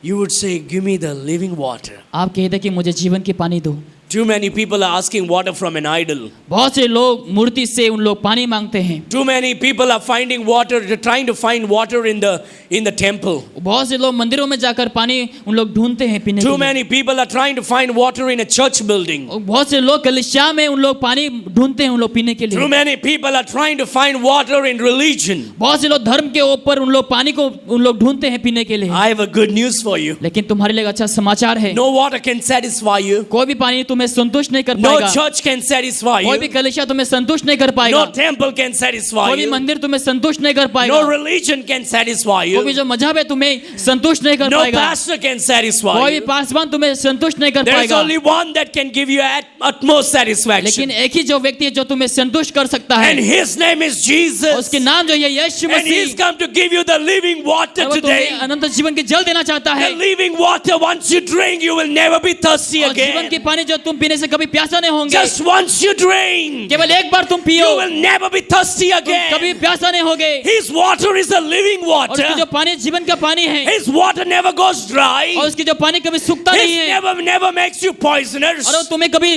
You would say, give me the living water. आप कहते कि मुझे जीवन की पानी दो। Too many people are asking water from an idol. बहुत से लोग मूर्ति से उन लोग पानी मांगते हैं। Too many people are finding water, they're trying to find water in the temple. बहुत से लोग मंदिरों में जाकर पानी उन लोग ढूंढते हैं पीने के Too लिए। many people are trying to find water in a church building. और बहुत से लोग कलीसिया में उन लोग पानी ढूंढते हैं उन लोग पीने के Too लिए। many people are trying to find water in religion. बहुत से लोग धर्म के ऊपर उन लोग पानी को उन लोग ढूंढते हैं पीने के लिए। I have a good news for you. लेकिन तुम्हारे लिए एक अच्छा समाचार है, No water can satisfy you. कोई भी पानी तुम्हें संतुष्ट नहीं कर No पाएगा। church can satisfy कोई भी you. कलीसिया तुम्हें संतुष्ट नहीं कर पाएगा। No temple can satisfy कोई भी you. मंदिर तुम्हें संतुष्ट नहीं कर पाएगा। No religion can satisfy कोई भी you. जो मजहब है तुम्हें संतुष्ट नहीं कर No पाएगा। pastor can satisfy कोई भी you. पासवान तुम्हें संतुष्ट नहीं कर There is पाएगा। only one that can give you utmost satisfaction. लेकिन एक ही जो व्यक्ति है जो तुम्हें संतुष्ट कर सकता है, And his name is Jesus. उसके नाम जो है यीशु And he's Masih. come to give you the living water और वो today. तुम्हें अनंत जीवन के जल देना चाहता है। The living water, once you drink, you will never be thirsty और जीवन again. के पानी जो तुम पीने से कभी प्यासा नहीं होंगे। Just once you drink, केवल एक बार तुम पियो, you will never be thirsty तुम again. कभी प्यासा नहीं होगे। His water is the living और उसकी water. जो पानी जीवन का पानी है, His water never goes dry. और उसकी जो पानी कभी सूखता नहीं It है, never makes you poisonous. और वो तुम्हें कभी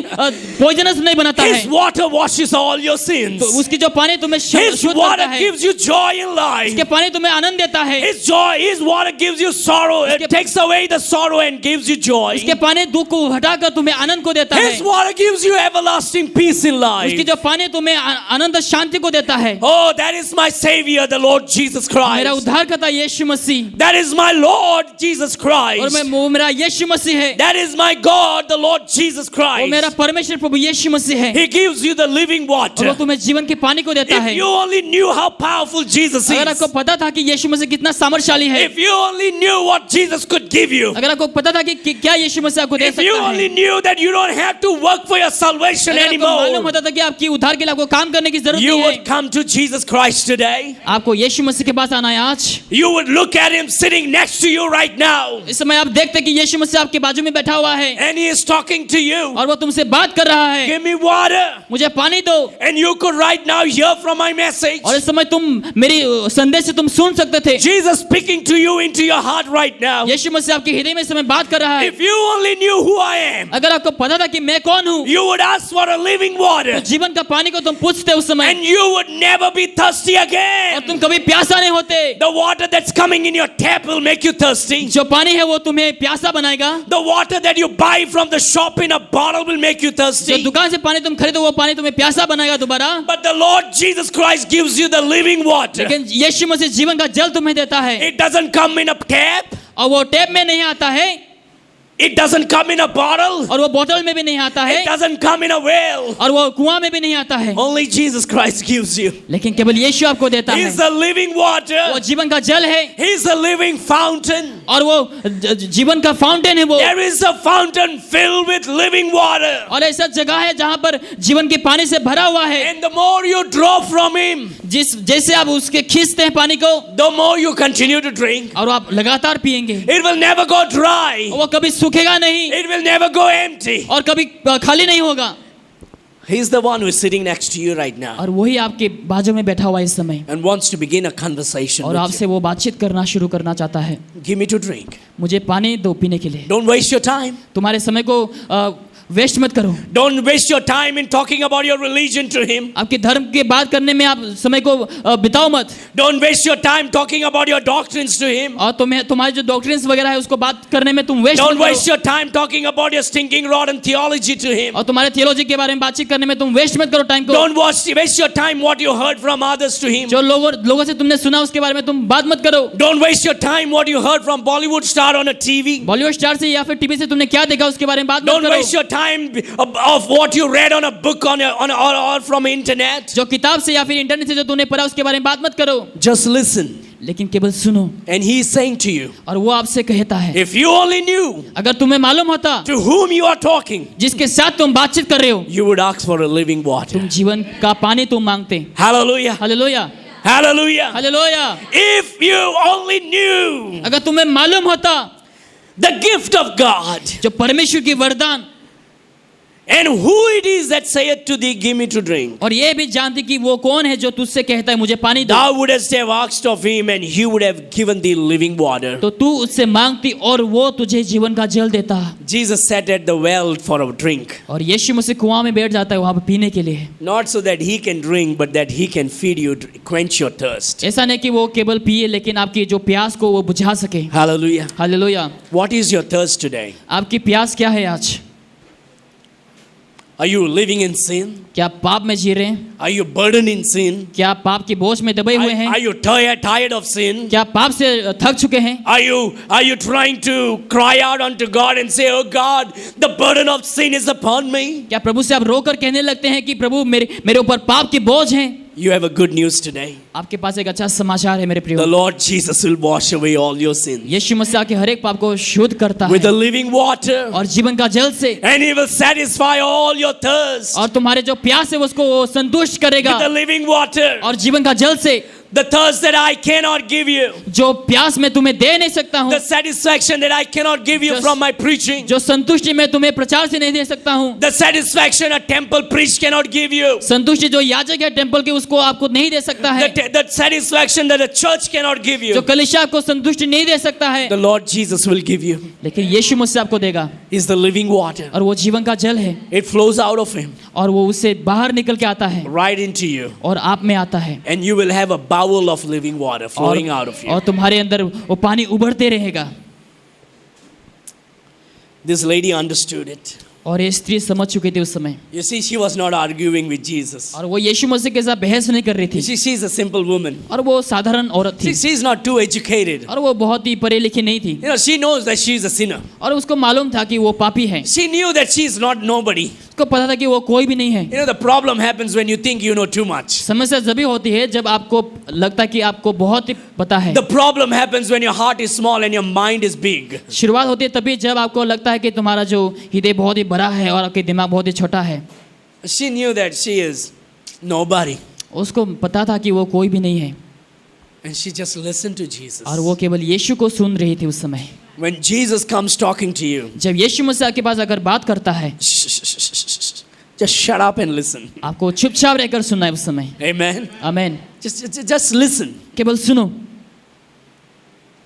पॉइजनस नहीं बनाता His है। water washes all your sins. तो उसकी जो पानी तुम्हें His शुद्ध water करता है, gives you joy in life. उसके पानी तुम्हें आनंद देता है, His water gives you sorrow. It takes away the sorrow and gives you joy. उसके पानी दुख को हटाकर तुम्हें आनंद को देता है, His water gives you everlasting peace in life. उसकी जो पानी तुम्हें आनंद शांति को देता है। Oh, that is my Savior, the Lord Jesus मेरा Christ. उद्धारकर्ता यीशु मसीह, That is my Lord Jesus और Christ. वो मेरा यीशु मसीह है, That is my God, the Lord Jesus वो मेरा Christ. परमेश्वर प्रभु यीशु मसीह है, He gives you the living और वो water. तुम्हें जीवन के पानी को देता If है। you only knew how powerful Jesus अगर is, आपको पता था कि यीशु मसीह कितना सामर्थ्यशाली है, if you only knew what Jesus could give you, अगर आपको पता था कि क्या यीशु मसीह आपको दे if you सकता only है, knew that you don't have to work for your salvation अगर आपको मालूम anymore, होता था कि आपकी उद्धार के लिए आपको काम करने की जरूरत you नहीं would है, come to Jesus Christ today. आपको यीशु मसीह के पास आना है आज। You would look at him sitting next to you right now, इस समय आप देखते कि यीशु मसीह आपके बाजू में बैठा हुआ है, and he is talking to you. और वो तुमसे बात कर रहा है, Give me water. मुझे पानी दो। And you could right now hear from my message. और इस समय तुम मेरी संदेश से तुम सुन सकते थे। Jesus speaking to you into your heart right now. यीशु मसीह आपके हृदय में इस समय बात कर रहा है। If you only knew who I am, अगर आपको पता था कि मैं कौन हूँ, you would ask for a living water, तो जीवन का पानी को तुम पूछते उस समय, and you would never be thirsty और again. तुम कभी प्यासा नहीं होते। The water that's coming in your tap will make you thirsty. जो पानी है वो तुम्हें प्यासा बनाएगा। The water that you buy from the shop in a bottle will make you जो thirsty. दुकान से पानी तुम खरीदो वो पानी तुम्हें प्यासा बनाएगा दोबारा। But the Lord Jesus Christ gives you the living water. लेकिन यीशु मसीह जीवन का जल तुम्हें देता है, It doesn't come in a tap. और वो टैप में नहीं आता है, It doesn't come in a bottle. और वो बोतल में भी नहीं आता है, It doesn't come in a well. और वो कुआं में भी नहीं आता है, Only Jesus Christ gives you. लेकिन केवल यीशु आपको देता है। He's the living वो water. जीवन का जल है, He's the living fountain. और वो जीवन का फाउंटेन है वो, There is a fountain filled with living water. और ऐसा जगह है जहाँ पर जीवन के पानी से भरा हुआ है। And the more you draw from him, जैसे आप उसके खींचते हैं पानी को, the more you continue to drink. और आप लगातार पिएंगे, It will never go dry. वो कभी सूखेगा नहीं, It will never go empty. और कभी खाली नहीं होगा। He's the one who is sitting next to you right now और वही आपके बाजू में बैठा हुआ है इस समय, and wants to begin a conversation और with आपसे वो बातचीत करना शुरू करना चाहता है। you. Give me to drink. मुझे पानी दो पीने के लिए। Don't waste your time. तुम्हारे समय को वेस्ट मत करो। Don't waste your time in talking about your religion to him. आपके धर्म के बात करने में आप समय को बिताओ मत, Don't waste your time talking about your doctrines to him. और तुम्हारे जो डॉक्ट्रिन्स वगैरह है उसको बात करने में तुम वेस्ट Don't मत waste करो, your time talking about your stinking rod and theology to him. और तुम्हारे थियोलॉजी के बारे में बातचीत करने में तुम वेस्ट मत करो टाइम को। Don't waste your time what you heard from others to him. जो लोगों से तुमने सुना उसके बारे में तुम बात मत करो। Don't waste your time what you heard from Bollywood star on a TV. Bollywood star से या फिर टीवी से तुमने क्या देखा उसके बारे में बात मत Don't करो। waste your time of what you read on a book or from internet. जो किताब से या फिर इंटरनेट से जो तूने पढ़ा उसके बारे में बात मत करो, Just listen. लेकिन केवल सुनो। And he is saying to you, और वो आपसे कहता है, if you only knew अगर तुम्हें मालूम होता to whom you are talking, जिसके साथ तुम बातचीत कर रहे हो, you would ask for a living water. तुम जीवन का पानी तुम मांगते। Hallelujah. Hallelujah, Hallelujah. Hallelujah. If you only knew अगर तुम्हें मालूम होता the gift of God जो परमेश्वर की वरदान, and who it is that saith to thee, give me to drink, और ये भी जानती कि वो कौन है जो तुझसे कहता है मुझे पानी दो, thou wouldest have asked of him and he would have given thee living water. तो तू उससे मांगती और वो तुझे जीवन का जल देता। Jesus sat at the well for a drink, और यीशु मसीह कुआं में बैठ जाता है वहां पे पीने के लिए, not so that he can drink, but that he can feed you, quench your thirst. ऐसा नहीं कि वो केवल पिए लेकिन आपकी जो प्यास को वो बुझा सके। Hallelujah. Hallelujah. What is your thirst today? आपकी प्यास क्या है आज? Are you living in sin? क्या आप पाप में जी रहे हैं? Are you burdened in sin? क्या आप पाप की बोझ में दबे हुए हैं? Are you tired of sin? क्या आप पाप से थक चुके हैं? Are you trying to cry out unto God and say, oh God, the burden of sin is upon me? क्या प्रभु से आप रोकर कहने लगते हैं कि प्रभु मेरे ऊपर पाप की बोझ है? You have a good news today. आपके पास एक अच्छा समाचार है मेरे The प्रियो। Lord Jesus will wash away all your sins यीशु मसीह के हर एक पाप को शुद्ध करता with the है living water, और जीवन का जल से, and he will satisfy all your thirst और तुम्हारे जो प्यास है उसको वो संतुष्ट करेगा with the living water. और जीवन का जल से। the thirst that I cannot give you, जो प्यास मैं तुम्हें दे नहीं सकता हूँ, the satisfaction that I cannot give you Just- from my preaching, जो संतुष्टि मैं तुम्हें प्रचार से नहीं दे सकता हूँ, the satisfaction a temple priest cannot give you, संतुष्टि जो याजक है टेम्पल की उसको आपको नहीं दे सकता है, the satisfaction that a church cannot give जो you, कलीसिया आपको संतुष्टि नहीं दे सकता है, the Lord Jesus will give you. लेकिन यीशु मुझसे आपको देगा, Is the living water. और वो जीवन का जल है, It flows out of him और वो उससे बाहर निकल के आता है right into you, और आप में आता है, and you will have a bowl of living water flowing out of you. और तुम्हारे अंदर वो पानी उभरते रहेगा। This lady understood it. और ये स्त्री समझ चुकी थी उस समय, You see, she was not arguing with Jesus. और वो यीशु मसीह के साथ बहस नहीं कर रही थी, She's a simple woman. और वो साधारण औरत थी, She's not too educated. और वो बहुत ही पढ़ी लिखी नहीं थी, She knows that she's a sinner. और उसको मालूम था कि वो पापी है, She knew that she's not nobody. उसको पता था कि वो कोई भी नहीं है। The problem happens when you think you know too much. समस्या जब भी होती है जब आपको लगता है कि आपको बहुत ही पता है। The problem happens when your heart is small and your mind is big. शुरुआत होती है तभी जब आपको लगता है कि तुम्हारा जो हृदय बहुत ही बड़ा है और आपके दिमाग बहुत ही छोटा है। She knew that she is nobody. उसको पता था कि वो कोई भी नहीं है, And she just listened to Jesus. और वो केवल यीशु को सुन रही थी उस समय। When Jesus comes talking to you, जब यीशु मसीह आपके पास अगर बात करता है, just shut up and listen. आपको चुपचाप रहकर सुनना है उस समय। Amen. आमीन। Just listen. केवल सुनो,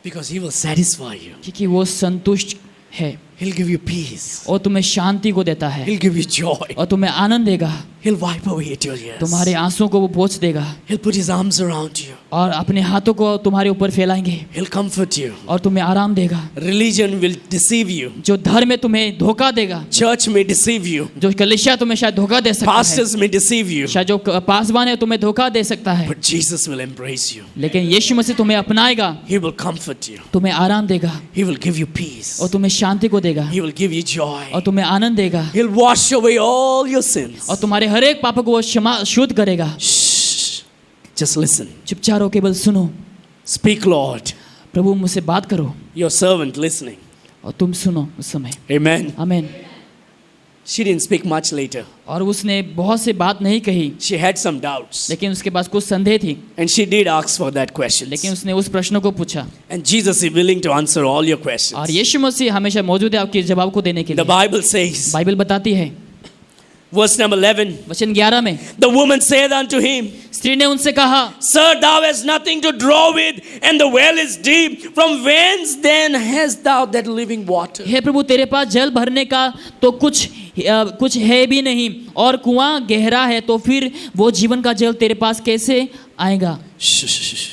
Because he will satisfy you. क्योंकि वो संतुष्ट है He'll give you peace. और तुम्हें शांति को देता है He'll give you joy. और तुम्हें आनंद देगा, He'll wipe away your tears. तुम्हारे आंसुओं को वो पोंछ देगा He'll put his arms around you. और अपने हाथों को तुम्हारे ऊपर फैलाएंगे He'll comfort you. और तुम्हें आराम देगा। Religion will deceive you. जो धर्म में तुम्हें धोखा देगा, Church may deceive you. जो कलीसिया तुम्हें शायद धोखा दे सकता है, Pastors may deceive you. शायद जो पासवान है तुम्हें धोखा दे सकता है, But Jesus will embrace you. लेकिन यीशु मसीह तुम्हें अपनाएगा, He will comfort you. तुम्हें आराम देगा He will give you peace. और तुम्हें शांति को देगा He will give you joy. और तुम्हें आनंद देगा He'll wash away all your sins. और तुम्हारे हर एक पापों को वो क्षमा शुद्ध करेगा। Shh. Just listen. चुपचाप रहो, केवल सुनो। Speak, Lord. प्रभु मुझसे बात करो Your servant listening. और तुम सुनो उस समय। Amen. आमीन। She didn't speak much later. और उसने बहुत से बात नहीं कही, She had some doubts. लेकिन उसके पास कुछ संदेह थी, And she did ask for that question. लेकिन उसने उस प्रश्न को पूछा। And Jesus is willing to answer all your और questions. यीशु मसीह हमेशा मौजूद है आपके जवाब को देने के The लिए। Bible says, बाइबल बताती है, verse number 11, वचन 11 में, the woman said unto him, स्त्री ने उनसे कहा, Sir, thou hast nothing to draw with, and the well is deep. From whence then hast thou that living water? हे प्रभु तेरे पास जल भरने का तो कुछ है भी नहीं, और कुआं गहरा है, तो फिर वो जीवन का जल तेरे पास कैसे आएगा? Shh, shh, shh.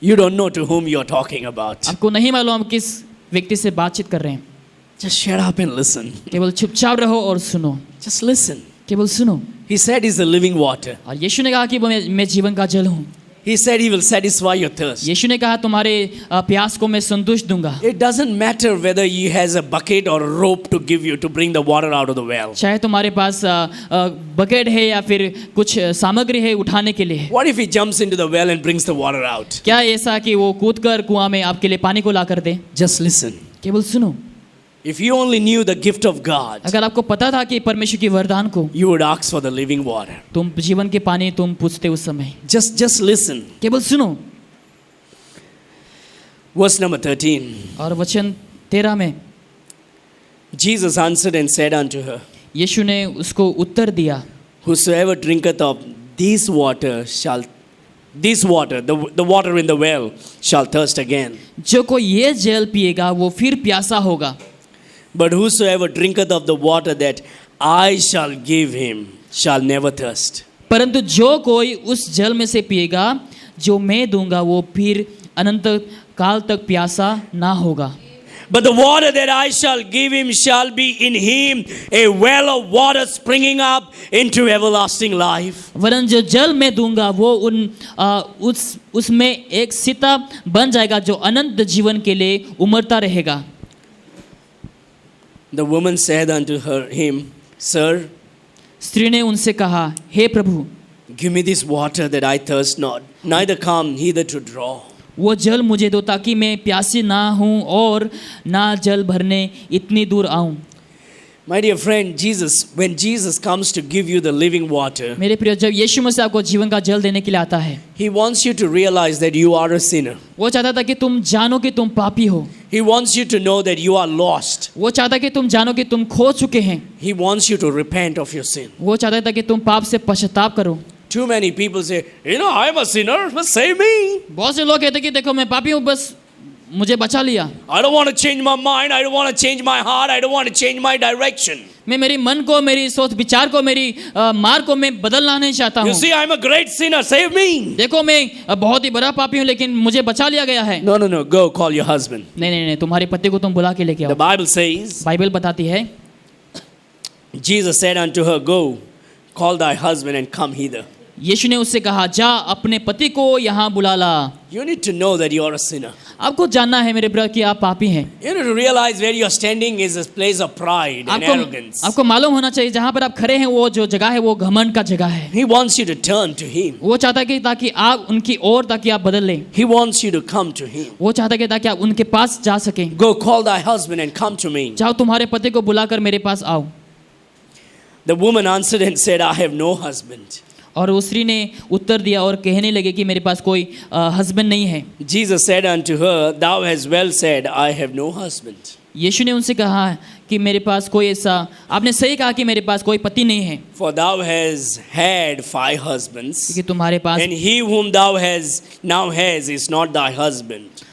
You don't know to whom you're talking about. आपको नहीं मालूम हम किस व्यक्ति से बातचीत कर रहे हैं। Just shut up and listen. केवल चुपचाप रहो और सुनो, Just listen. केवल सुनो। He said he's the living water. और यीशु ने कहा कि मैं जीवन का जल हूँ। He said he will satisfy your thirst. यीशु ने कहा तुम्हारे प्यास को मैं संतुष्ट दूंगा। It doesn't matter whether he has a bucket or a rope to give you to bring the water out of the well. चाहे तुम्हारे पास बकेट है या फिर कुछ सामग्री है उठाने के लिए। What if he jumps into the well and brings the water out? क्या ऐसा कि वो कूदकर कुआं में आपके लिए पानी को ला कर दे? Just listen. केवल सुनो। If you only knew the gift of God, अगर आपको पता था कि परमेश्वर की वरदान को, you would ask for the living water. तुम जीवन के पानी तुम पूछते उस समय। Just listen. केवल सुनो। Verse number 13. और वचन 13 में, Jesus answered and said unto her, यीशु ने उसको उत्तर दिया, Whosoever drinketh of this water, the water in the well, shall thirst again. जो कोई ये जल पिएगा वो फिर प्यासा होगा, But whosoever drinketh of the water that I shall give him, shall never thirst. परंतु जो कोई उस जल में से पिएगा जो मैं दूंगा वो फिर अनंत काल तक प्यासा ना होगा। But the water that I shall give him shall be in him a well of water springing up into everlasting life. वरन जो जल मैं दूंगा वो उसमें एक सीता बन जाएगा जो अनंत जीवन के लिए उमड़ता रहेगा। The woman said unto him, Sir, स्त्री ने उनसे कहा, हे प्रभु, give me this water that I thirst not, neither come hither to draw. वो जल मुझे दो ताकि मैं प्यासी ना हूँ और ना जल भरने इतनी दूर आऊँ। My dear friend, when Jesus comes to give you the living water, मेरे प्रिय, जब यीशु मसीह आपको जीवन का जल देने के लिए आता है, He wants you to realize that you are a sinner. वो चाहता था कि तुम जानो कि तुम पापी हो। He wants you to know that you are lost. वो चाहता कि तुम जानो कि तुम खो चुके हैं। He wants you to repent of your sin. वो चाहता था कि तुम पाप से पश्चाताप करो। Too many people say, I'm a sinner, but save me. बहुत से लोग कहते हैं कि देखो मैं पापी हूँ, बस मुझे बचा लिया। I don't want to change my mind. I don't want to change my heart. I don't want to change my direction. मैं मेरी मन को, मेरी सोच विचार को, मेरी मार्ग को मैं बदलना नहीं चाहता You हूँ। see, I'm a great sinner. Save me. देखो मैं बहुत ही बड़ा पापी हूँ, लेकिन मुझे बचा लिया गया है। No. Go call your husband. नहीं, तुम्हारे पति को तुम बुला के लेके The आओ। Bible says, बाइबल बताती है, Jesus said unto her, Go, call thy husband and come hither. यीशु ने उससे कहा, जा अपने पति को यहाँ बुला ला। You need to know that you are a sinner. आपको जानना है मेरे ब्रदर कि आप पापी हैं। You need to realize where you are standing is a place of pride and arrogance. आपको मालूम होना चाहिए जहाँ पर आप खड़े हैं वो जो जगह है वो घमंड का जगह है। He wants you to turn to Him. वो चाहता है कि ताकि आप उनकी ओर, ताकि आप बदल लें। He wants you to come to Him. वो चाहता है कि ताकि आप उनके पास जा सकें। Go call thy husband and come to me. जाओ तुम्हारे पति को बुलाकर मेरे पास आओ। The woman answered and said, I have no husband. और उस स्त्री ने उत्तर दिया और कहने लगे कि मेरे पास कोई हस्बैंड नहीं है। Jesus said unto her, Thou hast well said, I have no husband. यीशु ने उनसे कहा कि मेरे पास कोई ऐसा, आपने सही कहा कि मेरे पास कोई पति नहीं है। For thou hast had 5 husbands, कि तुम्हारे पास, and he whom thou now has is not thy husband.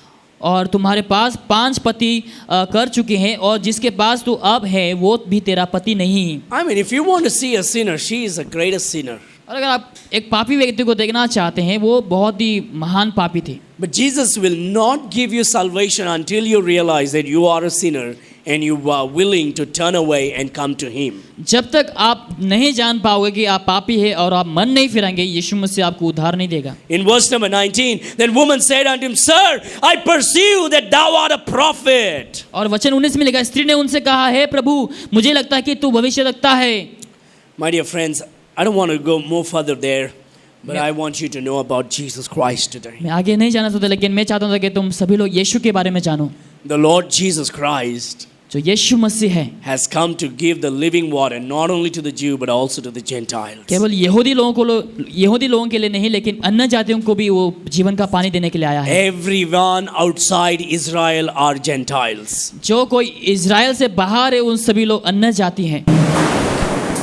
और तुम्हारे पास 5 पति कर चुके हैं, और जिसके पास तू अब है वो भी तेरा पति नहीं। I mean, if you want to see a sinner, she is the greatest sinner. और अगर आप एक पापी व्यक्ति को देखना चाहते हैं, वो बहुत ही महान पापी थे। But Jesus will not give you salvation until you realize that you are a sinner and you are willing to turn away and come to Him. जब तक आप नहीं जान पाओगे कि आप पापी है और आप मन नहीं फिराएंगे, यीशु मसीह आपको उद्धार नहीं देगा। In verse number 19, then woman said unto him, Sir, I perceive that thou art a prophet. और वचन 19 में लिखा, स्त्री ने उनसे कहा, हे प्रभु, मुझे लगता है कि तू भविष्यवक्ता है। My dear friends, I don't want to go more further there, but I want you to know about Jesus Christ today. मैं आगे नहीं जाना चाहता, लेकिन मैं चाहता हूँ कि तुम सभी लोग यीशु के बारे में जानो। The Lord Jesus Christ जो यीशु मसीह है, has come to give the living water not only to the Jew but also to the Gentiles. केवल यहूदी लोगों के लिए नहीं, लेकिन अन्य जातियों को भी वो जीवन का पानी देने के लिए आया है। Everyone outside Israel are Gentiles. जो कोई इजराइल से बाहर है, उन सभी लोग अन्य जाति हैं।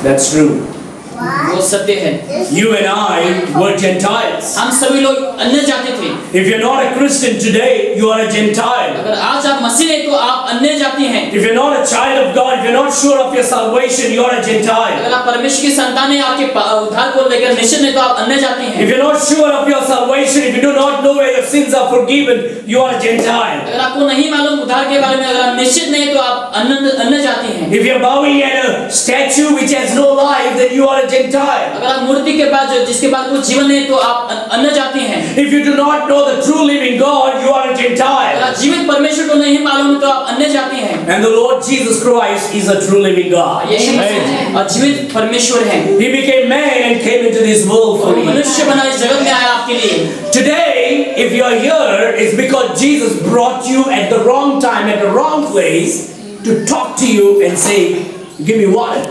That's true. वो सत्य है। You and I were Gentiles. हम सभी लोग अन्य जाति थे। If you're not a Christian today, you are a Gentile. अगर आज आप मसीह हैं तो आप अन्य जाति हैं। If you're not a child of God, if you're not sure of your salvation, you are a Gentile. अगर आप परमेश्वर की संतान हैं, आपके उद्धार को लेकर निश्चित नहीं, तो आप अन्य जाति हैं। If you're not sure of your salvation, if you do not know where your sins are forgiven, you are a Gentile. अगर आपको नहीं मालूम उद्धार के बारे में, अगर आप निश्चित नहीं, तो आप अन्य जाति हैं। If you're bowing at a statue which has no life, then you are a Gentile. अगर आप मूर्ति के पास जिसके पास कोई जीवन नहीं, तो आप अन्य जाति हैं। If you do not know the true living God, you are a अगर Gentile. आप जीवित परमेश्वर को नहीं मालूम, तो आप अन्य जाति हैं। And the Lord Jesus Christ is a true living God. यीशु मसीह जीवित परमेश्वर है। He became man and came into this world for वो me. मनुष्य बना इस जगत में आया आपके लिए। Today, if you are here, it's because Jesus brought you at the wrong time, at the wrong place, to talk to you and say, give me water.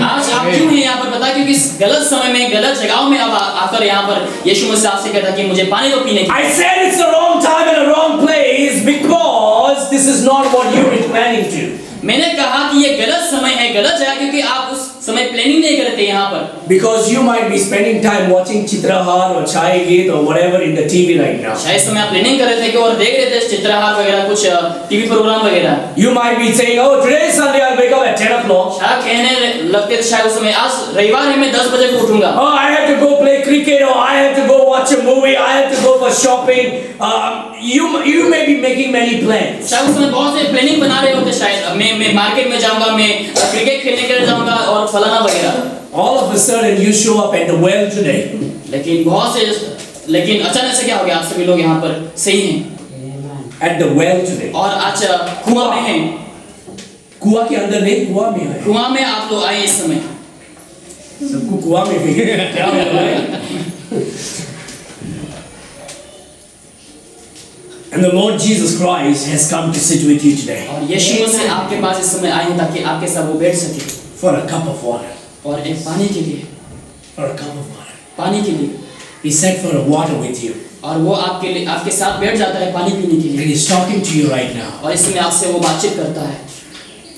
आज आप क्यों हैं यहाँ पर? बता, क्योंकि इस गलत समय में, गलत जगहों में अब आकर यहाँ पर यीशु मसीह आपसे कहता कि मुझे पानी दो पीने की। I said it's the wrong time and the wrong place because this is not what you were planning to. मैंने कहा कि ये गलत समय है, गलत जगह, क्योंकि आप उस समय प्लानिंग नहीं करते यहाँ पर। Because you might be spending time watching Chitrahar or Chai Gate or whatever in the TV right now. शायद समय आप प्लानिंग कर रहे थे कि और देख रहे थे चित्रहार वगैरह, कुछ टीवी प्रोग्राम वगैरह। You might be saying, oh, today is Sunday, I'll wake up at 10 o'clock. शायद कहने लगते थे शायद उस समय, आज रविवार है, मैं 10 बजे को उठूंगा। Oh, I have to go play cricket, or I have to go watch a movie, I have to go for shopping. You may be making many plans. शायद उस समय बहुत से प्लानिंग बना रहे होते, शायद मैं मार्केट में जाऊंगा, मैं क्रिकेट खेलने के लिए जाऊंगा और फलाना वगैरह। All of a sudden you show up at the well today. लेकिन अचानक से क्या हो गया? आप सभी लोग यहाँ पर सही हैं। At the well today. और आज कुआं में हैं। कुआं के अंदर नहीं, कुआं में है। कुआं में आप लोग आए इस समय। सबको कुआं में भी क्या हो रहा है? And the Lord Jesus Christ has come to sit with you today और यीशु मसीह आपके पास इस समय आए हैं ताकि आपके साथ वो बैठ सके for a cup of water. और एक पानी के लिए, For a cup of water. पानी के लिए, He sat for a water with you. और वो आपके लिए आपके साथ बैठ जाता है पानी पीने के And लिए, He's talking to you right now. और इस समय आपसे वो बातचीत करता है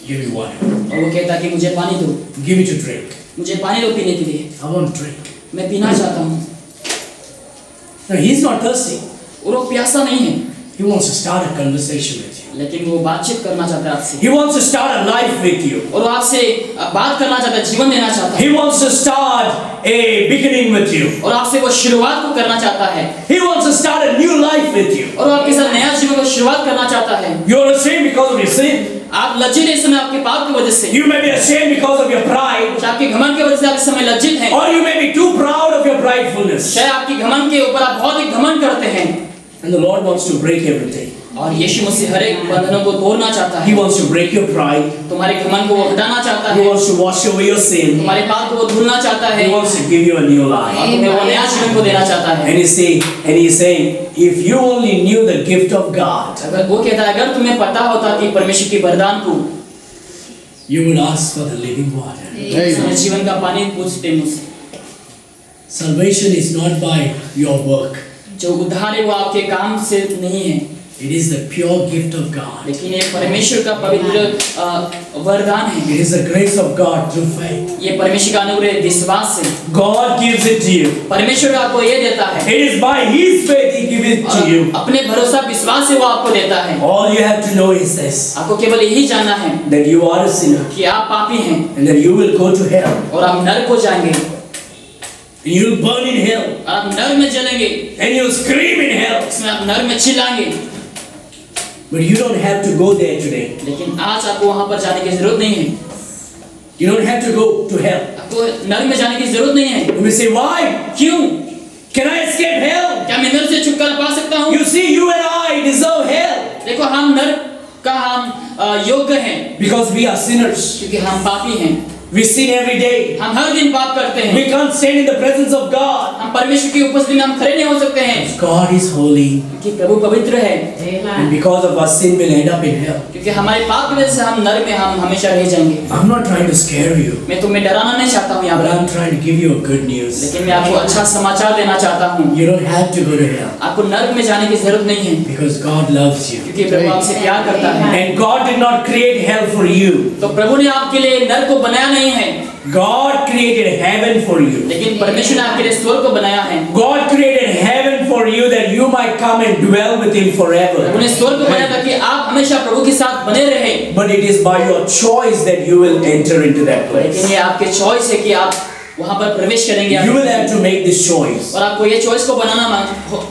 Give me water. और वो कहता है कि मुझे पानी दो, Give me to drink. मुझे पानी दो पीने के लिए, I want to drink. मैं पीना चाहता हूँ। No, He's not thirsty. और वो प्यासा नहीं है, He wants to start a conversation with you. लेकिन वो बातचीत करना चाहता है आपसे, He wants to start a life with you. और वो आपसे बात करना चाहता है, जीवन देना चाहता है, He wants to start a beginning with you. और आपसे वो शुरुआत को करना चाहता है, He wants to start a new life with you. और वो आपके साथ नया जीवन को शुरुआत करना चाहता है। You're ashamed because of your sin. आप लज्जित हैं इस समय आपके पाप की वजह से, You may be ashamed because of your pride. चाहे आपके घमंड की वजह से आप इस समय लज्जित हैं, Or you may be too proud of your pridefulness. शायद आपकी घमंड के ऊपर आप बहुत ही घमंड करते हैं, And the Lord wants to break everything. और यीशु मसीह हर एक बंधनों को तोड़ना चाहता He है, wants to break your pride. तुम्हारे घमंड को वो हटाना चाहता He है, wants to wash away your sin. तुम्हारे पाप को वो धुलना चाहता है, He wants to give you a new life. और तुम्हें वो नया जीवन को देना चाहता है। And he's saying, if you only knew the gift of God, अगर वो कहता है अगर तुम्हें पता होता कि परमेश्वर की वरदान को, you would ask for the living water. तुम्हें जीवन का पानी पूछते मुझसे। Salvation is not by your work. जो उद्धार है वो आपके काम से नहीं है, It is the pure gift of God. लेकिन ये परमेश्वर का पवित्र वरदान है, It is the grace of God through faith. ये परमेश्वर का अनुग्रह विश्वास से God gives it to you. परमेश्वर आपको ये देता है, It is by His faith He gives it to you. अपने भरोसा विश्वास से वो आपको देता है। All you have to know is this, आपको केवल यही जानना है that you are a sinner कि आप पापी हैं and that you will go to hell. और आप नरक को जाएंगे, And you will burn in hell. आप नरक में जलेंगे, And you will scream in hell. इसमें आप नरक में चिल्लाएंगे, But you don't have to go there today. लेकिन आज आपको वहां पर जाने की जरूरत नहीं है, You don't have to go to hell. आपको नरक में जाने की जरूरत नहीं है। You may say, why? क्यों? Can I escape hell? क्या मैं नरक से छुटकारा पा सकता हूँ? You see, you and I deserve hell देखो हम नरक का हम योग्य हैं, because we are sinners. क्योंकि हम पापी हैं, We sin every day. हम हर दिन पाप करते हैं, We can't stand in the presence of God. हम परमेश्वर की उपस्थिति में हम खड़े नहीं हो सकते हैं, God is holy. क्योंकि प्रभु पवित्र है, And because of our sin, we'll end up in hell. क्योंकि हमारे पाप की वजह से हम नरक में हम हमेशा रह जाएंगे। I'm not trying to scare you, मैं तुम्हें डराना नहीं चाहता हूँ यहाँ but पर, I'm trying to give you a good news. लेकिन मैं आपको अच्छा समाचार देना चाहता हूँ। You don't have to go to hell आपको नरक में जाने की जरूरत नहीं है, because God loves you. क्योंकि प्रभु आपसे प्यार करता है। And God did not create hell for you. तो प्रभु ने आपके लिए नरक को बनाया नहीं है, God created heaven for you. लेकिन परमेश्वर ने आपके लिए स्वर्ग को बनाया है। God created heaven for you that you might come and dwell with Him forever. प्रभु ने स्वर्ग को बनाया ताकि आप हमेशा प्रभु के साथ बने रहे। But it is by your choice that you will enter into that place. लेकिन ये आपके चॉइस है कि आप वहाँ पर प्रवेश करेंगे। You will have to make this choice और आपको ये चॉइस को बनाना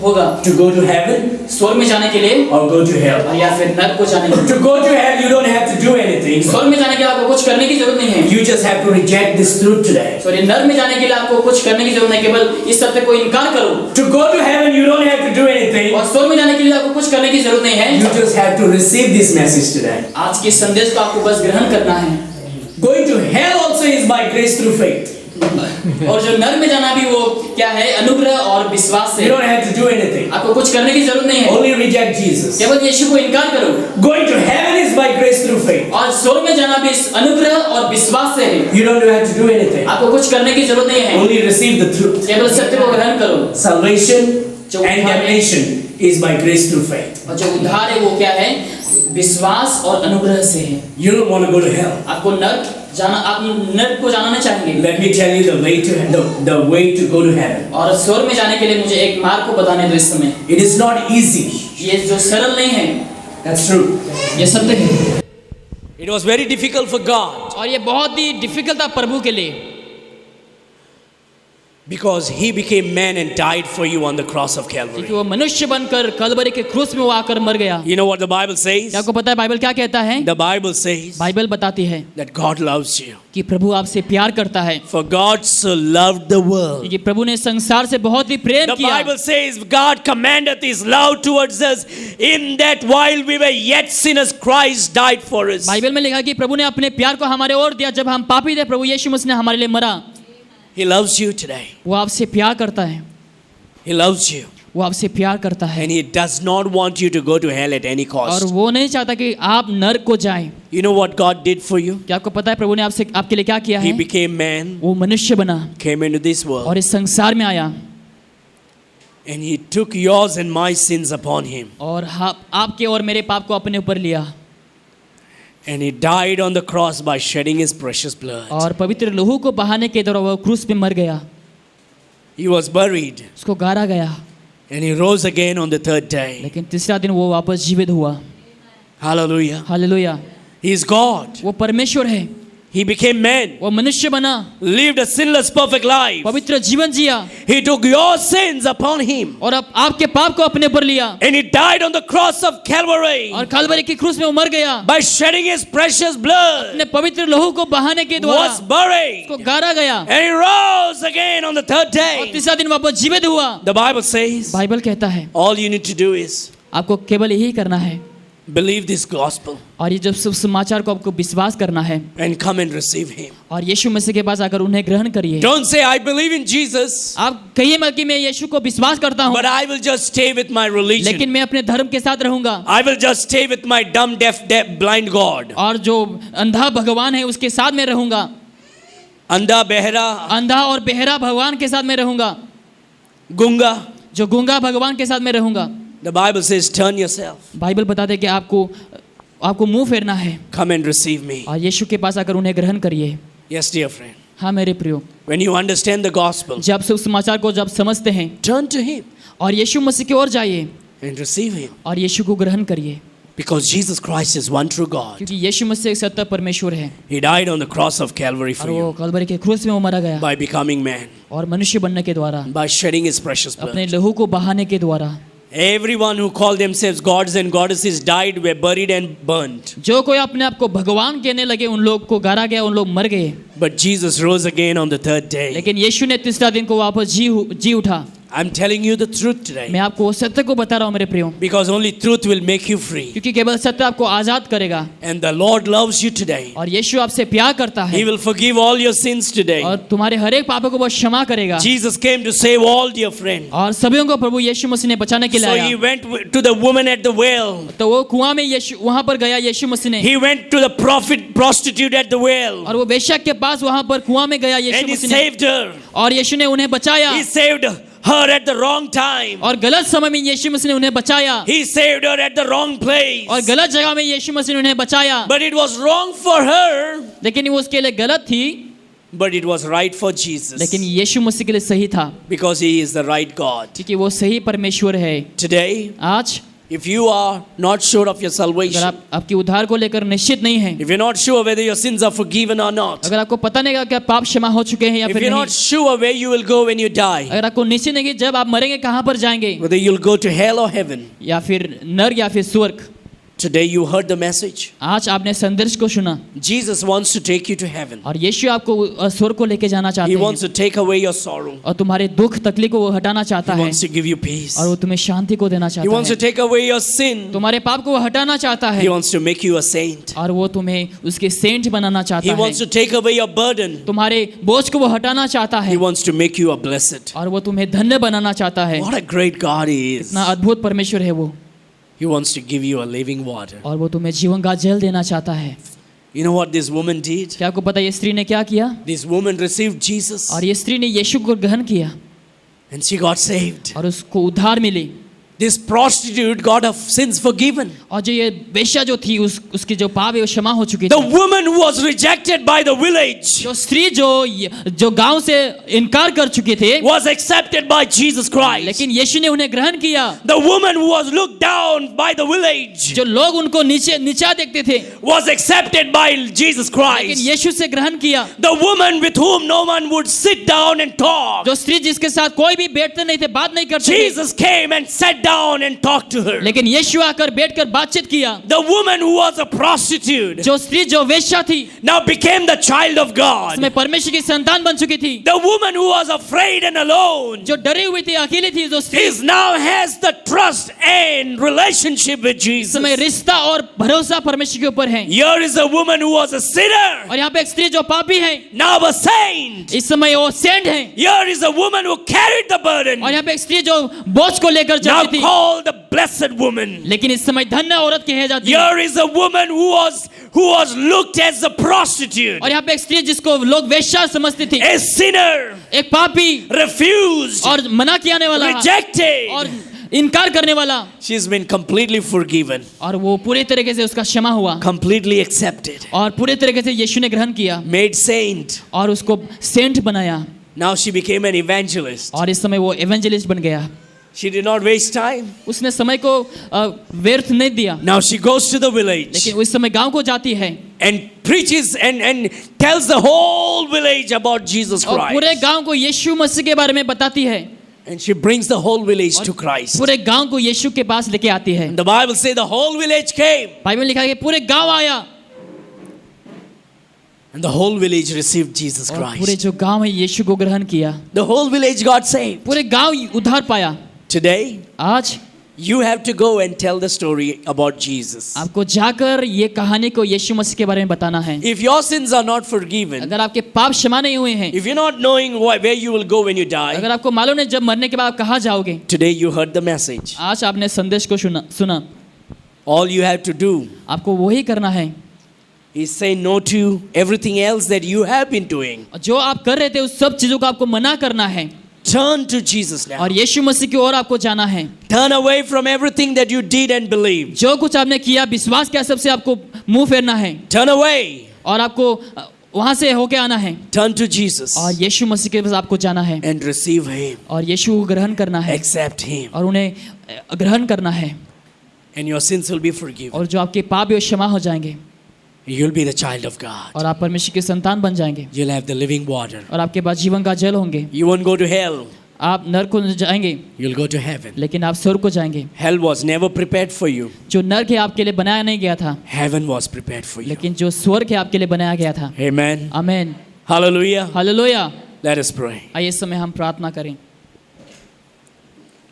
होगा, to go to heaven स्वर्ग में जाने के लिए or go to hell. और या फिर नरक को जाने के लिए। To go to hell, you don't have to do anything. स्वर्ग में जाने के लिए आपको कुछ करने की जरूरत नहीं है, You just have to reject this truth today. Sorry नरक में जाने के लिए आपको कुछ करने की जरूरत नहीं, केवल इस सत्य को इनकार करो। To go to heaven, you don't have to do anything. और स्वर्ग में जाने के लिए आपको कुछ करने की जरूरत नहीं है, You just have to receive this message today. आज के संदेश को आपको बस ग्रहण करना है। Going to hell also is by grace through faith. और जो नरक में जाना भी वो क्या है, अनुग्रह और विश्वास से। You don't have to do anything. आपको कुछ करने की जरूरत नहीं है, Only reject Jesus. केवल यीशु को इनकार करो। Going to heaven is by grace through faith. और स्वर्ग में जाना भी अनुग्रह और विश्वास से है, You don't have to do anything. आपको कुछ करने की जरूरत नहीं है, Only receive the truth. केवल सत्य को ग्रहण करो। Salvation and damnation is by grace through faith. और जो उद्धार है वो क्या है, विश्वास और अनुग्रह से है। You don't want to go to hell. आपको नरक जाना, आप नरक को जाना नहीं चाहेंगे। Let me tell you the way to go to heaven. और स्वर्ग में जाने के लिए मुझे एक मार्ग को बताने दो इस समय। It is not easy. ये जो सरल नहीं है, That's true. ये सत्य है। It was very difficult for God और ये बहुत ही डिफिकल्ट था प्रभु के लिए, because He became man and died for you on the cross of क्योंकि Calvary. वो मनुष्य बनकर कलवरी के क्रूस में वो आकर मर गया। You know what the Bible says? क्या आपको पता है बाइबल क्या कहता है? The Bible says बाइबल बताती है that God loves you. कि प्रभु आपसे प्यार करता है, For God so loved the world. क्योंकि प्रभु ने संसार से बहुत ही प्रेम The किया। Bible says God commanded His love towards us in that while we were yet sinners, Christ died for us. Bible में लिखा कि प्रभु ने अपने प्यार को हमारे ओर दिया, जब हम पापी थे प्रभु यीशु मसीह ने हमारे लिए मरा। He loves you today. वो आपसे प्यार करता है, He loves you. वो आपसे प्यार करता है And He does not want you to go to hell at any और cost. वो नहीं चाहता कि आप नरक को जाएं। You know what God did for you? क्या आपको पता है प्रभु ने आपसे आपके लिए क्या किया He है? became man, वो मनुष्य बना came into this world, और इस संसार में आया and He took yours and my sins upon Him. और आपके और मेरे पाप को अपने ऊपर लिया And He died on the cross by shedding His precious blood. और पवित्र लहू को बहाने के द्वारा वो क्रूस पे मर गया, He was buried, उसको गाड़ा गया, and He rose again on the third day. लेकिन तीसरा दिन वो वापस जीवित हुआ। Hallelujah. Hallelujah. He is God. वो परमेश्वर है, He became man, वो मनुष्य बना, lived a sinless, perfect life. पवित्र जीवन जिया He took your sins upon Him, और अब आपके पाप को अपने ऊपर लिया and He died on the cross of Calvary और कलवरी की क्रूस में वो मर गया, by shedding His precious blood. अपने पवित्र लहू को बहाने के द्वारा Was buried, उसको गाड़ा गया and He rose again on the third और day. तीसरा दिन वापस जीवित हुआ। The Bible says, बाइबल कहता है all you need to do is आपको केवल यही करना है believe this gospel और ये जब सब समाचार को आपको विश्वास करना है and come and receive Him. और यीशु मसीह के पास आकर उन्हें ग्रहण करिए। Don't say, I believe in Jesus, आप कहिए मत कि मैं यीशु को विश्वास करता हूँ, but I will just stay with my religion. लेकिन मैं अपने धर्म के साथ रहूंगा I will just stay with my dumb, deaf, blind God. और जो अंधा भगवान है उसके साथ मैं रहूंगा, Andha, behra, अंधा और बेहरा भगवान के साथ मैं रहूंगा, gunga. जो गूंगा भगवान के साथ मैं रहूंगा। The Bible says, turn yourself. Bible बताते हैं कि आपको मुंह फेरना है Come and receive me. और यीशु के पास आकर उन्हें ग्रहण करिए। Yes, dear friend. हाँ मेरे प्रियो, When you understand the gospel, जब सब समाचार को जब समझते हैं turn to Him और यीशु मसीह की ओर जाइए and receive Him. और यीशु को ग्रहण करिए, Because Jesus Christ is one true God. क्योंकि यीशु मसीह एक सत्य परमेश्वर है He died on the cross of Calvary और for वो you कलवरी के क्रूस में वो मारा गया by becoming man, और मनुष्य बनने के द्वारा, by shedding His precious अपने blood. लहू को बहाने के द्वारा। Everyone who called themselves gods and goddesses died, were buried and burnt. जो कोई अपने आप को भगवान कहने लगे उन लोग को गाड़ा गया, उन लोग मर गए, But Jesus rose again on the third day. लेकिन यीशु ने तीसरा दिन को वापस जी उठा। I'm telling you the truth today. मैं आपको वो सत्य को बता रहा हूँ मेरे प्रियो, Because only truth will make you free. क्योंकि केवल सत्य आपको आजाद करेगा And the Lord loves you today. और यीशु आपसे प्यार करता He है will forgive all your sins today. और तुम्हारे हर एक पापों को वो क्षमा करेगा। Jesus came to save all, dear friend. और सभी को प्रभु यीशु मसीह ने बचाने के लिए So आया। He went to the woman at the well. तो वो कुआं में यीशु वहां पर गया यीशु मसीह ने, He went to the prostitute at the well. और वो वेश्या के पास वहां पर कुआं में गया यीशु And He मसीह ने, saved her. और यीशु ने उन्हें बचाया He saved her at the wrong time. और गलत समय में यीशु मसीह ने उन्हें बचाया He saved her at the wrong place. और गलत जगह में यीशु मसीह ने उन्हें बचाया, But it was wrong for her. लेकिन वो उसके लिए गलत थी, But it was right for Jesus. लेकिन यीशु मसीह के लिए सही था, Because He is the right God. क्योंकि वो सही परमेश्वर है। Today, आज if you are not sure of your अगर salvation, आप आपकी उद्धार को लेकर निश्चित नहीं है, if you're not sure whether your sins are forgiven or not, अगर आपको पता नहीं कि पाप क्षमा हो चुके हैं या if फिर you're नहीं, not sure where you will go when you die, अगर आपको निश्चित नहीं कि जब आप मरेंगे कहाँ पर जाएंगे, whether you'll go to hell or heaven, या फिर नर या फिर स्वर्ग, today you heard the message. आज आपने संदेश को सुना Jesus wants to take you to heaven. और यीशु आपको स्वर्ग को लेके जाना चाहते He हैं wants to take away your sorrow. और तुम्हारे दुख तकलीफ को वो हटाना चाहता He है wants to give you peace. और वो तुम्हें शांति को देना He चाहता wants to है, take away your sin. तुम्हारे पाप को वो हटाना चाहता है He wants to make you a saint. और वो तुम्हें उसके सेंट बनाना He चाहता है, wants to take away your burden. तुम्हारे बोझ को वो हटाना चाहता है He wants to make you a blessed. और वो तुम्हें धन्य बनाना चाहता है। What a great God He is. इतना अद्भुत परमेश्वर है वो, He wants to give you a living water. और वो तुम्हें जीवन का जल देना चाहता है। You know what this woman did? क्या आपको पता है ये स्त्री ने क्या किया? This woman received Jesus और ये स्त्री ने यीशु को ग्रहण किया and she got saved. और उसको उद्धार मिली। This prostitute got her sins forgiven. और जो ये वेश्या जो थी उसकी जो पाप है वो क्षमा हो चुकी The थी। woman who was rejected by the village जो स्त्री जो गांव से इनकार कर चुके थे, was accepted by Jesus Christ. लेकिन यीशु ने उन्हें ग्रहण किया। The woman who was looked down by the village जो लोग उनको नीचा देखते थे, was accepted by Jesus लेकिन Christ. यीशु से ग्रहण किया। The woman with whom no one would sit down and talk, जो स्त्री जिसके साथ कोई भी बैठते नहीं थे, बात नहीं करते थे, Jesus came and sat down and talked to her. लेकिन यीशु आकर बैठकर बातचीत किया। The woman who was a prostitute जो स्त्री जो वेश्या थी now became the child of God. उसमें परमेश्वर की संतान बन चुकी थी। The woman who was afraid and alone जो डरी हुई थी, अकेली थी, जो स्त्री is now has the trust and relationship with Jesus. समय रिश्ता और भरोसा परमेश्वर के ऊपर है। Here is a woman who was a sinner, और यहाँ पे एक स्त्री जो पापी है, now a saint. इस समय वो सेंट है। Here is a woman who carried the burden, और यहाँ पे एक स्त्री जो बोझ को लेकर now चलती थी, called the blessed woman. लेकिन इस समय धन्य औरत कही जाती है। Here is a woman who was looked as a prostitute, और यहाँ पे एक स्त्री जिसको लोग वेश्या समझते थे, a sinner, एक पापी refused, और मना किया जाने वाला rejected. और इनकार करने वाला, She's been completely forgiven, और वो पूरे तरीके से उसका क्षमा हुआ completely accepted, और पूरे तरीके से यीशु ने ग्रहण किया made saint. और उसको सेंट बनाया। Now she became an evangelist. और इस समय वो एवेंजलिस्ट बन गया। She did not waste time. उसने समय को व्यर्थ नहीं दिया, Now she goes to the village लेकिन उस समय गांव को जाती है and preaches and tells the whole village about Jesus और पूरे Christ. गांव को यीशु मसीह के बारे में बताती है। And she brings the whole village to Christ. पूरे गांव को यीशु के पास लेके आती है। And the Bible says the whole village came Bible में लिखा है कि पूरे गांव आया and the whole village received Jesus और पूरे Christ. जो गांव है यीशु को ग्रहण किया। The whole village got saved. पूरे गांव उद्धार पाया। Today, आज you have to go and tell the story about Jesus. आपको जाकर ये कहानी को यीशु मसीह के बारे में बताना है। If your sins are not forgiven, अगर आपके पाप क्षमा नहीं हुए हैं, if you're not knowing where you will go when you die, अगर आपको मालूम नहीं जब मरने के बाद आप कहाँ जाओगे, today you heard the message. आज आपने संदेश को सुना। All you have to do आपको वही करना है is say no to everything else that you have been doing. जो आप कर रहे थे उस सब चीजों को आपको मना करना है Turn to Jesus now. और यीशु मसीह की ओर आपको जाना है। Turn away from everything that you did and believed. जो कुछ आपने किया, विश्वास किया, सबसे आपको मुंह फेरना है Turn away. और आपको वहां से होके आना है Turn to Jesus और यीशु मसीह के पास आपको जाना है and receive Him. और यीशु को ग्रहण करना है Accept Him. और उन्हें ग्रहण करना है And your sins will be forgiven. और जो आपके पाप है वो क्षमा हो जाएंगे You'll be the child of God. और आप परमेश्वर के संतान बन जाएंगे You'll have the living water. और आपके पास जीवन का जल होंगे। You won't go to hell. आप नरक को जाएंगे You'll go to heaven. लेकिन आप स्वर्ग को जाएंगे। Hell was never prepared for you. जो नरक है आपके लिए बनाया नहीं गया था, Heaven was prepared for you. लेकिन जो स्वर्ग है आपके लिए बनाया गया था। Amen. आमीन। Hallelujah. Hallelujah. Let us pray. आइए इस समय हम प्रार्थना करें।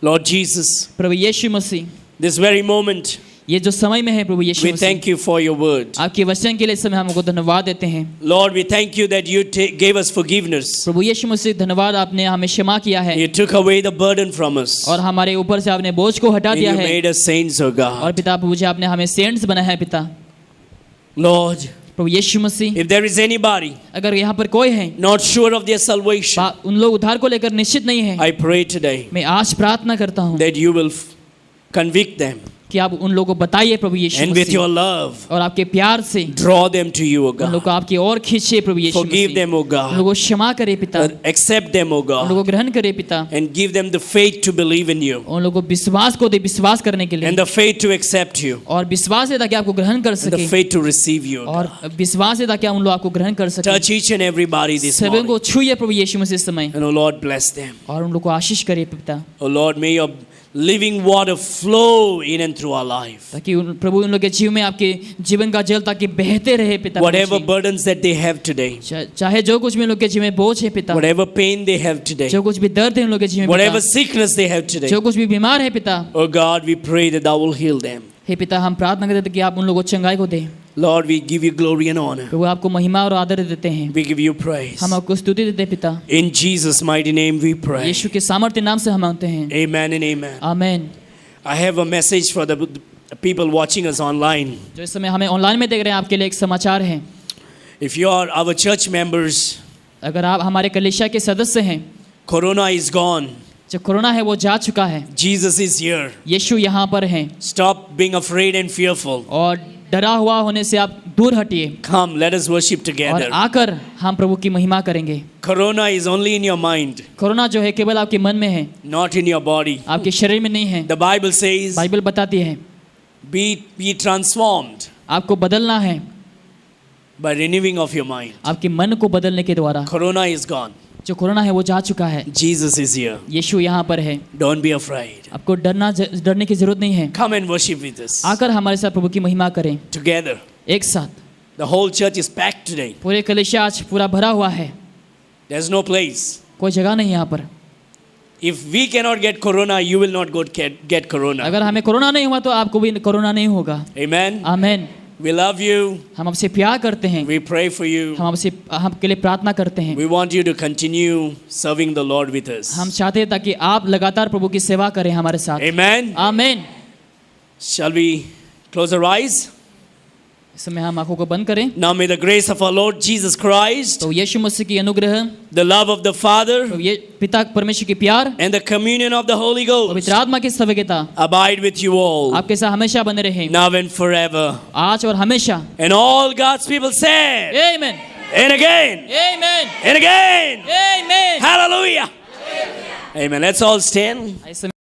Lord Jesus, Prabhu Yeshu Masih, this very moment, ये जो समय में है प्रभु यीशु we Masih, thank you for your word. आपके वचन के लिए इस समय हमको धन्यवाद देते हैं। Lord, we thank you that you gave us forgiveness. प्रभु यीशु मसीह धन्यवाद, आपने हमें क्षमा किया है You took away the burden from us. और हमारे ऊपर से आपने बोझ को हटा And दिया you है made us saints, O और God. पिता प्रभु जी आपने हमें सेंट्स बनाया है पिता। Lord, Prabhu Yeshu Masih, if there is anybody अगर यहाँ पर कोई है not sure of their salvation, उन लोग उद्धार को लेकर निश्चित नहीं है, I pray today मैं आज प्रार्थना करता हूँ that you will convict them कि आप उन लोगों को बताइए प्रभु यीशु and with Masih your love और आपके प्यार से draw them to you, O उन लोगों God. को आपकी ओर खींचे प्रभु यीशु Forgive मसीह, them, O उन लोगों God. को क्षमा करे पिता, Accept them, O उन लोगों God. को ग्रहण करे पिता, And give them the faith to believe in you उन लोगों को विश्वास को दे, विश्वास करने के लिए and the faith to accept you और विश्वास है ताकि आपको ग्रहण कर and the सके faith to receive you, O और God. विश्वास है ताकि उन लोग आपको ग्रहण कर सके। Touch each and everybody this सभी morning. को छूइए प्रभु यीशु मसीह इस समय And, O Lord, bless them. और उन लोग को आशीष करिए पिता, O Lord, may your living water flow in and through our life. ताकि प्रभु उन लोग के जीवन में आपके जीवन का जल ताकि बहते रहे पिता। Whatever burdens that they have today, चाहे जो कुछ भी उन लोग के जीवन में बोझ है पिता, whatever pain they have today, जो कुछ भी दर्द है उन लोग के जीवन में whatever पिता, sickness they have today, जो कुछ भी बीमार है पिता, oh God, we pray that thou will heal them. हे पिता हम प्रार्थना करते हैं कि आप उन लोगों को चंगाई को दें। Lord, we give you glory and honor. प्रभु आपको महिमा और आदर देते हैं, We give you praise. हम आपको स्तुति देते हैं पिता। In Jesus' mighty name we pray. यीशु के सामर्थ्य नाम से हम मांगते हैं, Amen and amen. आमीन। I have a message for the people watching us online. जो इस समय हमें ऑनलाइन में देख रहे हैं आपके लिए एक समाचार है। If you are our church members, अगर आप हमारे कलीसिया के सदस्य हैं, Corona is gone. जो कोरोना है वो जा चुका है, Jesus is here. यीशु यहाँ पर हैं Stop being afraid and fearful. और डरा हुआ होने से आप दूर हटिए Come, let us worship और together. आकर हम प्रभु की महिमा करेंगे। Corona is only in your mind, corona जो है केवल आपके मन में है, not in your body. आपके शरीर में नहीं है। The Bible says, बाइबल बताती है be transformed आपको बदलना है by renewing of your mind. आपके मन को बदलने के द्वारा। Corona is gone. जो कोरोना है वो जा चुका है। Jesus is here. यीशु यहाँ पर है, Don't be afraid. आपको डरने की जरूरत नहीं है। Come and worship with us. आकर हमारे साथ प्रभु की महिमा करें Together. एक साथ। The whole church is packed today. पूरे कलीसिया आज पूरा भरा हुआ है, There's no place. कोई जगह नहीं यहाँ पर। If we cannot get corona, you will not get corona. अगर हमें कोरोना नहीं हुआ तो आपको भी कोरोना नहीं होगा। Amen. आमीन। We love you. हम आपसे प्यार करते हैं, We pray for you. हम आपके लिए प्रार्थना करते हैं। We want you to continue serving the Lord with us. हम चाहते हैं ताकि आप लगातार प्रभु की सेवा करें हमारे साथ। Amen. आमीन। Shall we close our eyes? इस समय हम आंखों को बंद करें। Now may the grace of our Lord Jesus Christ, तो यीशु मसीह की अनुग्रह, the love of the Father, तो ये पिता परमेश्वर की प्यार, and the communion of the Holy Ghost पवित्र आत्मा की संवेदना abide with you all, आपके साथ हमेशा बने रहे, now and forever. आज और हमेशा। And all God's people said, आमीन। and again, आमीन। and again, आमीन। hallelujah. Amen. Let's all stand.